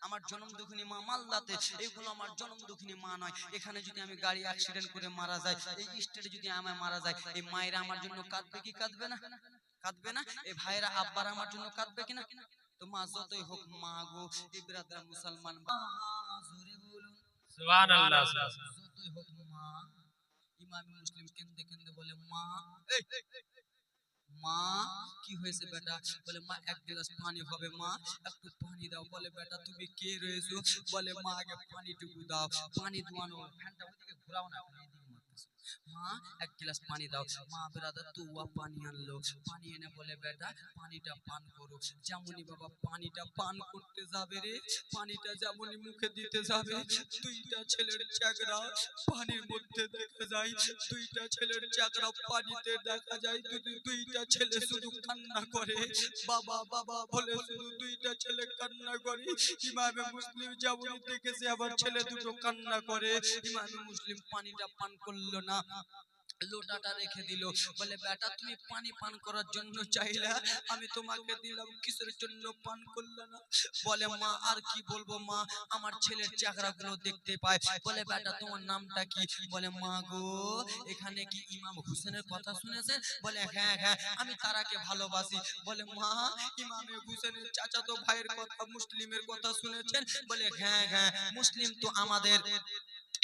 আমার জনম দুঃখিনী মা মালদাতে, এগুলো আমার জনম দুঃখিনী মা নয়। এখানে যদি আমি গাড়ি অ্যাক্সিডেন্ট করে মারা যাই, এই স্টেটে যদি আমি মারা যাই, এই মায়েরা আমার জন্য কাঁদবে কি কাঁদবে না? কাঁদবে না? এই ভাইরা আব্বারা আমার জন্য কাঁদবে কিনা? তো মা যতই হোক মা গো, এই বেরাদারা মুসলমান, মা জোরে বলুন সুবহানাল্লাহ। যতই হোক মা। ইমাম মুসলিম কেন্দে কেন্দে বলে মা, এই মা কি হয়েছে বেটা? বলে মা এক গ্লাস পানি হবে মা, একটু পানি দাও। বলে বেটা তুমি কে রয়েছো? বলে মা আগে পানিটুকু দাও। পানি দুয়ানো, ফ্যানটা ওইদিকে ঘোরাও না, এইদিকে মারতেছে। মা এক গ্লাস পানি দাও। মা বেরাদার তুয়া পানি আনলো, পানি এনে বলে বেটা পানিটা পান করো। যেমনই বাবা পানিটা পান করতে যাবে রে, পানিটা যেমনই মুখে দিতে যাবে, দুইটা ছেলের চাকরা পানির মধ্যে দেখা যায়, দুইটা ছেলের চাকরা পানিতে দেখা যায়, দুইটা ছেলে শুধু কান্না করে, বাবা বাবা বলে শুধু দুইটা ছেলে কান্না করে। ইমামে মুসলিম যেমনই দেখেছে আবার ছেলে দুটো কান্না করে। ইমামে মুসলিম পানিটা পান করলো না, লোটাটা রেখে দিল। বলে বেটা তুমি পানি পান করার জন্য চাইলা, আমি তোমাকে দিলাম, কিসের জন্য পান করলে না? বলে মা আর কি বলবো মা, আমার ছেলের চেহারাগুলো দেখতে পায়। বলে বেটা তোমার নামটা কি? বলে মা গো এখানে কি ইমাম হোসেনের কথা শুনেছেন? বলে হ্যাঁ হ্যাঁ আমি তারাকে ভালোবাসি। বলে মা ইমামে হোসেনের চাচাতো ভাইয়ের কথা, মুসলিমের কথা শুনেছেন? বলে হ্যাঁ হ্যাঁ মুসলিম তো আমাদের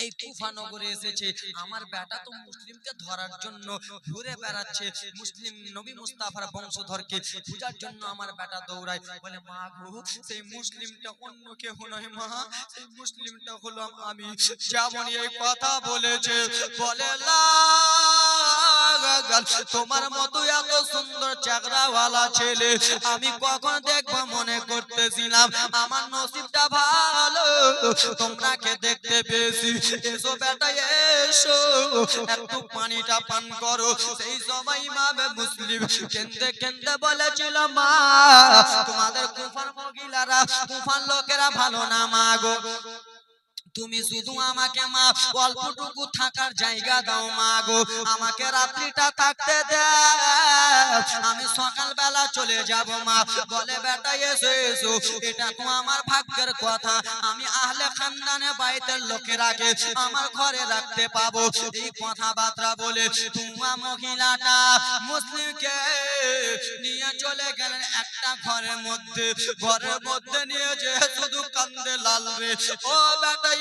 এই কুফা নগরে এসেছে, আমার বেটা তো মুসলিমকে ধরার জন্য ঘুরে বেড়াচ্ছে, মুসলিম নবী মুস্তাফার বংশধরকে খোঁজার জন্য আমার বেটা দৌড়ায়। বলে মা গো সেই মুসলিমটা অন্য কেউ নয় মা, সেই মুসলিমটা হলো আমি। যেমন এই কথা বলেছে, বলে তোমার মতো এত সুন্দর চাকরাওয়ালা ছেলে আমি কখন দেখবো, মনে করতেছিলাম আমার নসিবটা ভালো তোমরাকে দেখতে পেয়েছি। এসো বেটা এসো, একটু পানিটা পান করো। সেই সময় ইমামে মুসলিম কেন্দে কেন্দে বলেছিল মা তোমাদের কুফার মহিলারা, কুফার লোকেরা ভালো না মা গো, তুমি শুধু আমাকে মা অল্পটুকু থাকার জায়গা দাও মা গো, আমাকে রাত্রিটা থাকতে দাও, আমি সকালবেলা চলে যাব মা। বলে বেটা এসো এসো, এটা তো আমার ভাগ্যের কথা, আমি আহলে খানদানে বাইতের লোকেরাকে আমার ঘরে রাখতে পাবো। এই কথাবার্তা বলে তোমা মহিলাটা মুসলিমকে নিয়ে চলে গেলেন একটা ঘরের মধ্যে। ঘরের মধ্যে নিয়ে যে শুধু কান্দে লাল রে, ও বেটা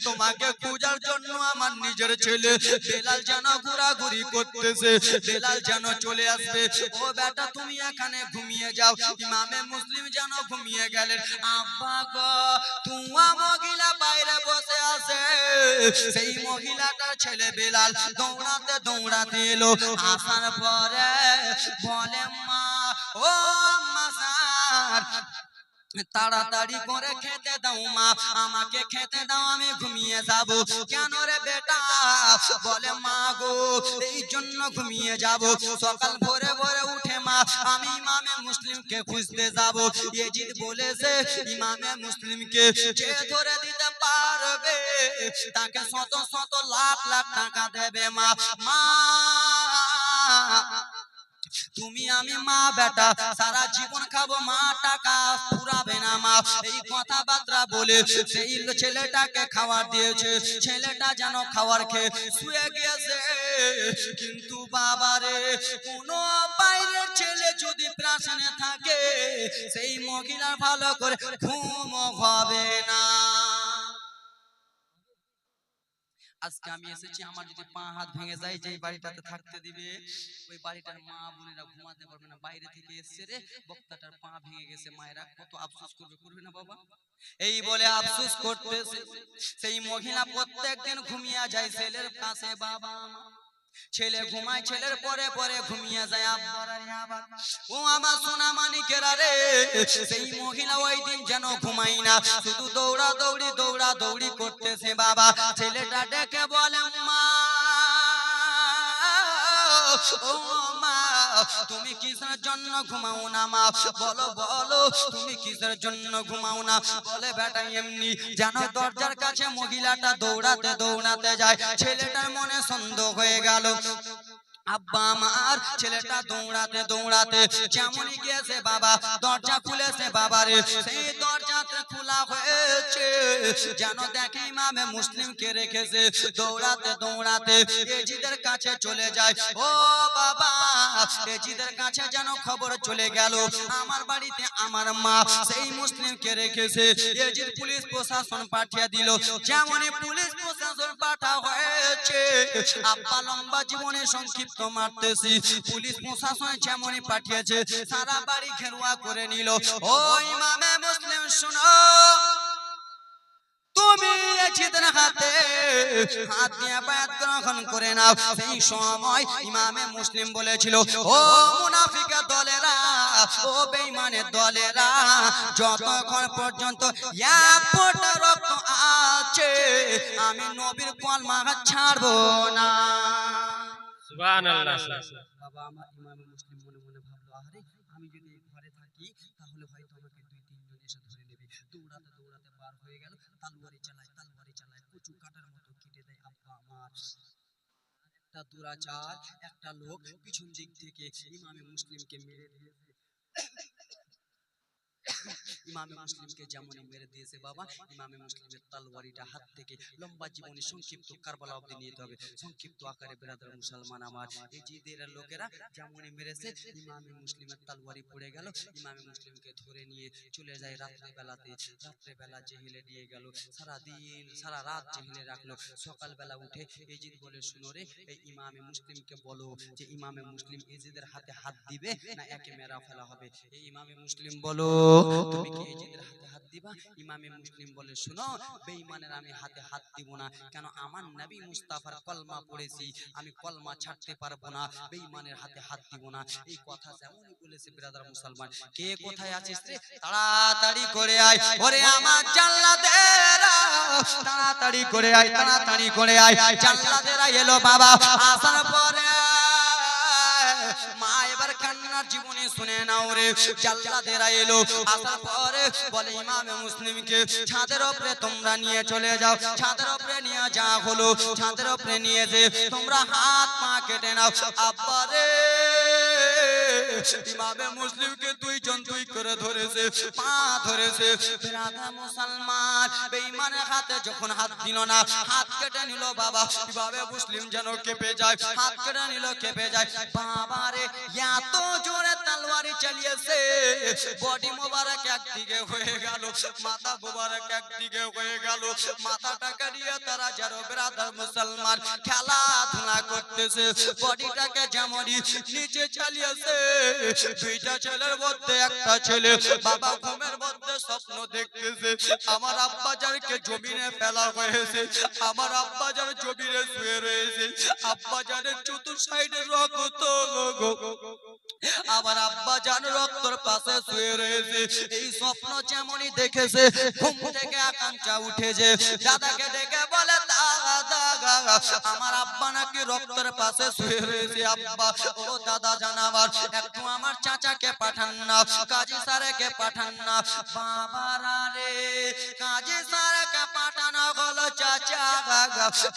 তোমাকে খোঁজার জন্য আমার নিজের ছেলে বেলাল যেন ঘোরাঘুরি করতেছে, বেলাল যেন চলে আসবে। ও বেটা তুমি এখানে ঘুমিয়ে যাও। ইমামে মুসলিম যেন ঘুমিয়ে গেলেন। আব্বা গো তোমা মহিলা বাইরে বসে আছে, সেই মহিলাটার ছেলে বেলাল দৌড়াতে দৌড়াতে এলো। আসার পরে বলে মা ও মাসার তাড়াতাড়ি করে খেতে দাও মা, আমাকে খেতে দাও, আমি ঘুমিয়ে যাব। কেন রে বেটা? বলে মা গো এই জন্য ঘুমিয়ে যাব, সকাল ভোরে ভোরে উঠে মা আমি ইমামে মুসলিমকে খুঁজতে যাব। ইয়েজিদ বলেছে ইমামে মুসলিমকে যে ধরে দিতে পারবে তাকে শত শত লাখ লাখ টাকা দেবে মা। মা তুমি আমি মা বেটা সারা জীবন খাবো, মা টাকা ফুরাবে না মা। এই কথাবার্তা বলে সেই ছেলেটাকে খাবার দিয়েছে, ছেলেটা যেন খাবার খেয়ে শুয়ে গিয়েছে। কিন্তু বাবারে কোন বাইরের ছেলে যদি প্রাসানে থাকে সেই মহিলা ভালো করে ঘুম হবে না। আজকে আমি এসেছি, আমার যদি পা হাত ভেঙে যায়, যেই বাড়িটাতে থাকতে দিবে ওই বাড়িটার মা বোনেরা ঘুমাতে পারবে না। বাইরে থেকে এসছে রে বক্তাটার পা ভেঙে গেছে, মায়েরা কত আফসোস করবে, করবে না বাবা? এই বলে আফসোস করতেছে। সেই মহিলা প্রত্যেকদিন ঘুমিয়ে যায় ছেলের কাছে। বাবা ছেলে ঘুমায়, ছেলের পরে পরে ঘুমিয়ে যায়। ও আমার সোনা মানিকেরা রে, সেই মহিলা ওই দিন যেন ঘুমাই না, শুধু দৌড়া দৌড়ি দৌড়া দৌড়ি করতেছে। বাবা ছেলেটা ডেকে বলে মা ও মা তুমি কিসের জন্য ঘুমাও না মা? বলো বলো তুমি কিসের জন্য ঘুমাও না? বলে বেটা এমনি। যেন দরজার কাছে মহিলাটা দৌড়াতে দৌড়াতে যায়, ছেলেটার মনে সন্দেহ হয়ে গেল। আব্বা আমার ছেলেটা দৌড়াতে দৌড়াতে যেমনই গেছে বাবা দরজা খুলেছে বাবারে সেই দরজাতে খোলা হয়েছে যেন দেখে ইমামে মুসলিমকে রেখেছে দৌড়াতে দৌড়াতে এজিদের কাছে চলে যায় ও বাবা এজিদের কাছে যেন খবর চলে গেল আমার বাড়িতে আমার মা সেই মুসলিমকে রেখেছে এজিদ পুলিশ প্রশাসন পাঠিয়ে দিল যেমনই পুলিশ প্রশাসন পাঠা হয়েছে আব্বা লম্বা জীবনে সংক্ষিপ্ত মারতেছি পুলিশ প্রশাসন যেমনই পাঠিয়েছে সারা বাড়ি ঘেরুয়া করে নিল ও ইমামে মুসলিম শুনো তুমি এজিদের হাতে হাত দিয়ে বায়াত গ্রহণ করে নাও সেই সময় ইমামে মুসলিম বলেছিল ও মুনাফিকের দলেরা ও বেঈমানের দলেরা যতক্ষণ পর্যন্ত এক ফোঁটা রক্ত আছে আমি নবীর কলমা ছাড়বো না সুবহানাল্লাহ। বাবা আমার ইমামে মুসলিম মনে মনে ভাবলো আরে আমি যদি ঘরে থাকি তাহলে হয়তো আমাকে দুই তিনজন এসে ধরে নেবে দৌড়াতে দৌড়াতে বার হয়ে গেল তলোয়ারি চালায় কচু কাটার মতো কেটে দেয় আব্বা আমার একটা দুরাচার একটা লোক পিছন দিক থেকে ইমামে মুসলিমকে মেরে দিয়েছে ইমামে মুসলিমকে যেমনই মেরে দিয়েছে বাবা ইমামে মুসলিমের তলোয়ারিটা হাত থেকে লম্বা জীবনী সংক্ষিপ্ত কারবালা অবধি নিয়ে যেতে হবে সংক্ষিপ্ত আকারে বেরাদার মুসলমান আমার এই জিদের লোকেরা যেমনই মেরেছে ইমামে মুসলিমের তলোয়ারি পড়ে গেল ইমামে মুসলিমকে ধরে নিয়ে চলে যায় রাত্রেবেলা জেহেলে নিয়ে গেল সারা রাত জেহেলে রাখলো সকালবেলা উঠে এজিদ বলে শুনো রে এই ইমামে মুসলিমকে বলো যে ইমামে মুসলিম এজিদের হাতে হাত দিবে না একে মেরা ফেলা হবে এই ইমামে মুসলিম বলো তুমি কি এজিদের হাতে হাত দিবা ইমামে মুসলিম বলে শুনো বেঈমানের আমি হাতে হাত দিব না কেন আমার নবী মুস্তাফার কলমা পড়েছি আমি কলমা ছাড়তে পারবো না বেঈমানের হাতে হাত দিব না এই কথা যেমনই বলেছে ব্রাদার মুসলমান কে কোথায় আছিস রে তাড়াতাড়ি করে আয় ওরে আমার জাল্লাদেরা তাড়াতাড়ি করে আয় জাল্লাদেরা এলো বাবা আসার পরে মা এবার কান্নার জীবনী শুনে নাও রে জাল্লাদেরা এলো আসার পরে বলে ইমামে মুসলিমকে ছাদের উপরে তোমরা নিয়ে চলে যাও ছাদের উপরে নিয়ে যা হলো ছাদের উপরে নিয়ে যে তোমরা হাত পা কেটে নাও আব্বা রে ইমামে মুসলিমকে দুইজন দুই করে ধরেছে পা ধরেছে ব্রাদার মুসলমান বেঈমানের হাতে যখন হাত দিল না হাত কেটে নিল বাবা ইমামে মুসলিম যেন কেঁপে যায় হাত কেটে নিল কেঁপে যায় বাবা রে এত জোরে তলোয়ারি চালিয়েছে বডি মোবারক একদিকে হয়ে গেল মাথা মোবারক একদিকে হয়ে গেল মাথাটাকে নিয়ে তারা যেন ব্রাদার মুসলমান খেলাধুলা করতেছে বডিটাকে যেমনই নিচে চালিয়েছে দুইটা ছেলের মধ্যে একটা ছেলে বাবা ঘুমের মধ্যে স্বপ্ন দেখতেছে আমার আব্বাজানকে জমিনে ফেলা হয়েছে আমার আব্বাজান জমিনে শুয়ে রয়েছে আব্বাজানের চতুর সাইডে রক্ত আমার আব্বাজান রক্তর পাশে শুয়ে রয়েছে এই স্বপ্ন যেমনই দেখেছে ঘুম থেকে আকাঙ্ক্ষা উঠেছে দাদাকে ডেকে বলে দাদা আমার আব্বা নাকি রক্তের পাশে শুয়ে রয়েছে আব্বা ও দাদা জানাবার একটু আমার চাচাকে পাঠান না কাজী স্যারকে পাঠান না বাবারা রে কাজী স্যারকে পাঠানো হলো চাচা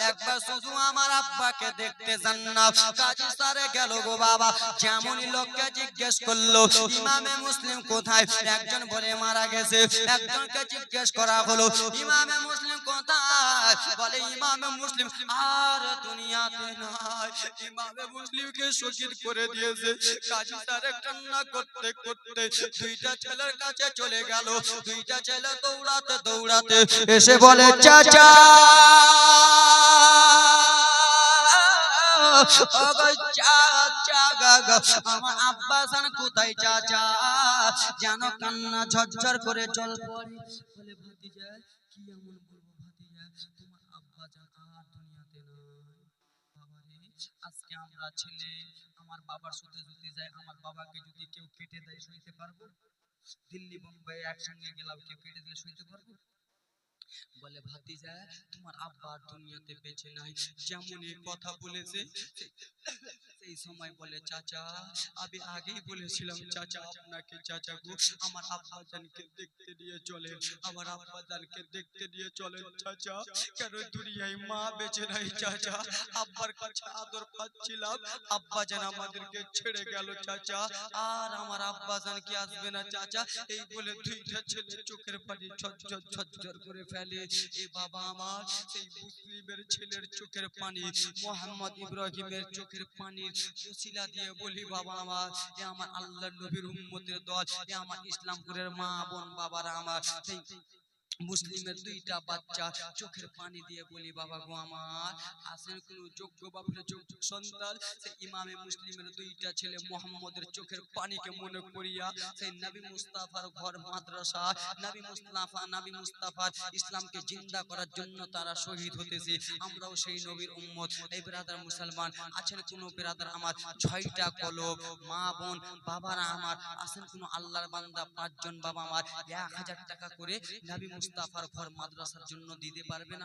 একবার শুধু আমার আব্বাকে দেখতে যান না কাজী স্যারে গেল গো বাবা যেমনই লোককে জিজ্ঞেস করলো ইমামে মুসলিম কোথায় একজন বলে মারা গেছে একজনকে জিজ্ঞেস করা হলো ইমামে মুসলিম কোথায় বলে ইমামে মুসলিম আর দুনিয়াতে নাই ইমামে মুসলিমকে শহীদ করে দিয়েছে কাজী স্যারে কান্না করতে করতে দুইটা ছেলের কাছে চলে গেল দুইটা ছেলে দৌড়াতে দৌড়াতে এসে বলে চাচা আমার আব্বাজান কোথায় চাচা যেন কান্না ঝরঝর করে জল পড়ে বলে ভাতিজা কি এমন বলবো ভাতিজা তোমার আব্বাজান আর দুনিয়াতে নাই বাবারে আজকে আমরা ছেলে আমার বাবার সাথে যদি যায় আমার বাবাকে যদি কেউ কেটে দেয় সইতে পারবো দিল্লি বোম্বাই একসঙ্গে গেলাম কেউ কেটে দিয়ে সইতে পারবো বলে ভাতিজা তোমার আব্বা আর দুনিয়াতে বেঁচে নাই। যেমনই কথা বলেছে সেই সময় বলে চাচা আমি আগেই বলেছিলাম চাচা আপনাকে, চাচা গো আমার আব্বা জানকে দেখতে নিয়ে চলেন, আমার আব্বা জানকে দেখতে নিয়ে চলেন চাচা। কেন দুনিয়ায় মা বেঁচে নাই চাচা, আব্বার কাছে আদর পাচ্ছিলাম, আব্বা জান আমাদেরকে ছেড়ে গেল চাচা, আর আমার আব্বা জান কি আসবে না চাচা। এই বলে দুইটা ছেলে চোখের পানি ঝরঝর ঝরঝর করে ফেলে। এ বাবা আমার সেই মুসলিমের ছেলের চোখের পানি, মোহাম্মদ ইব্রাহিমের চোখের পানির ওসিলা দিয়ে বলি বাবা আমার, এ আমার আল্লাহর নবীর উম্মতের দল, এ আমার ইসলামপুরের মা বোন বাবারা আমার, সেই মুসলিমের দুইটা বাচ্চা চোখের পানি দিয়ে বলি বাবা গো আমার, আসেন কোন যোগ্য বাপের যোগ্য সন্তান, সেই ইমামে মুসলিমের দুইটা ছেলে মোহাম্মদের চোখের পানিকে মনে করিয়া সেই নবী মুস্তাফার ঘর মাদ্রাসা, নবী মুস্তাফার ইসলামকে জিন্দা করার জন্য তারা শহীদ হতেছে। আমরাও সেই নবীর উম্মত। এই ব্রাদার মুসলমান আছেন কোন ব্রাদার আমার 6টা কলব, মা বোন বাবারা আমার আসেন কোন আল্লাহর বান্দা 5 জন বাবা আমার 1000 টাকা করে নবী মুস্তাফার ঘর মাদ্রাসার জন্য দিতে পারবে না?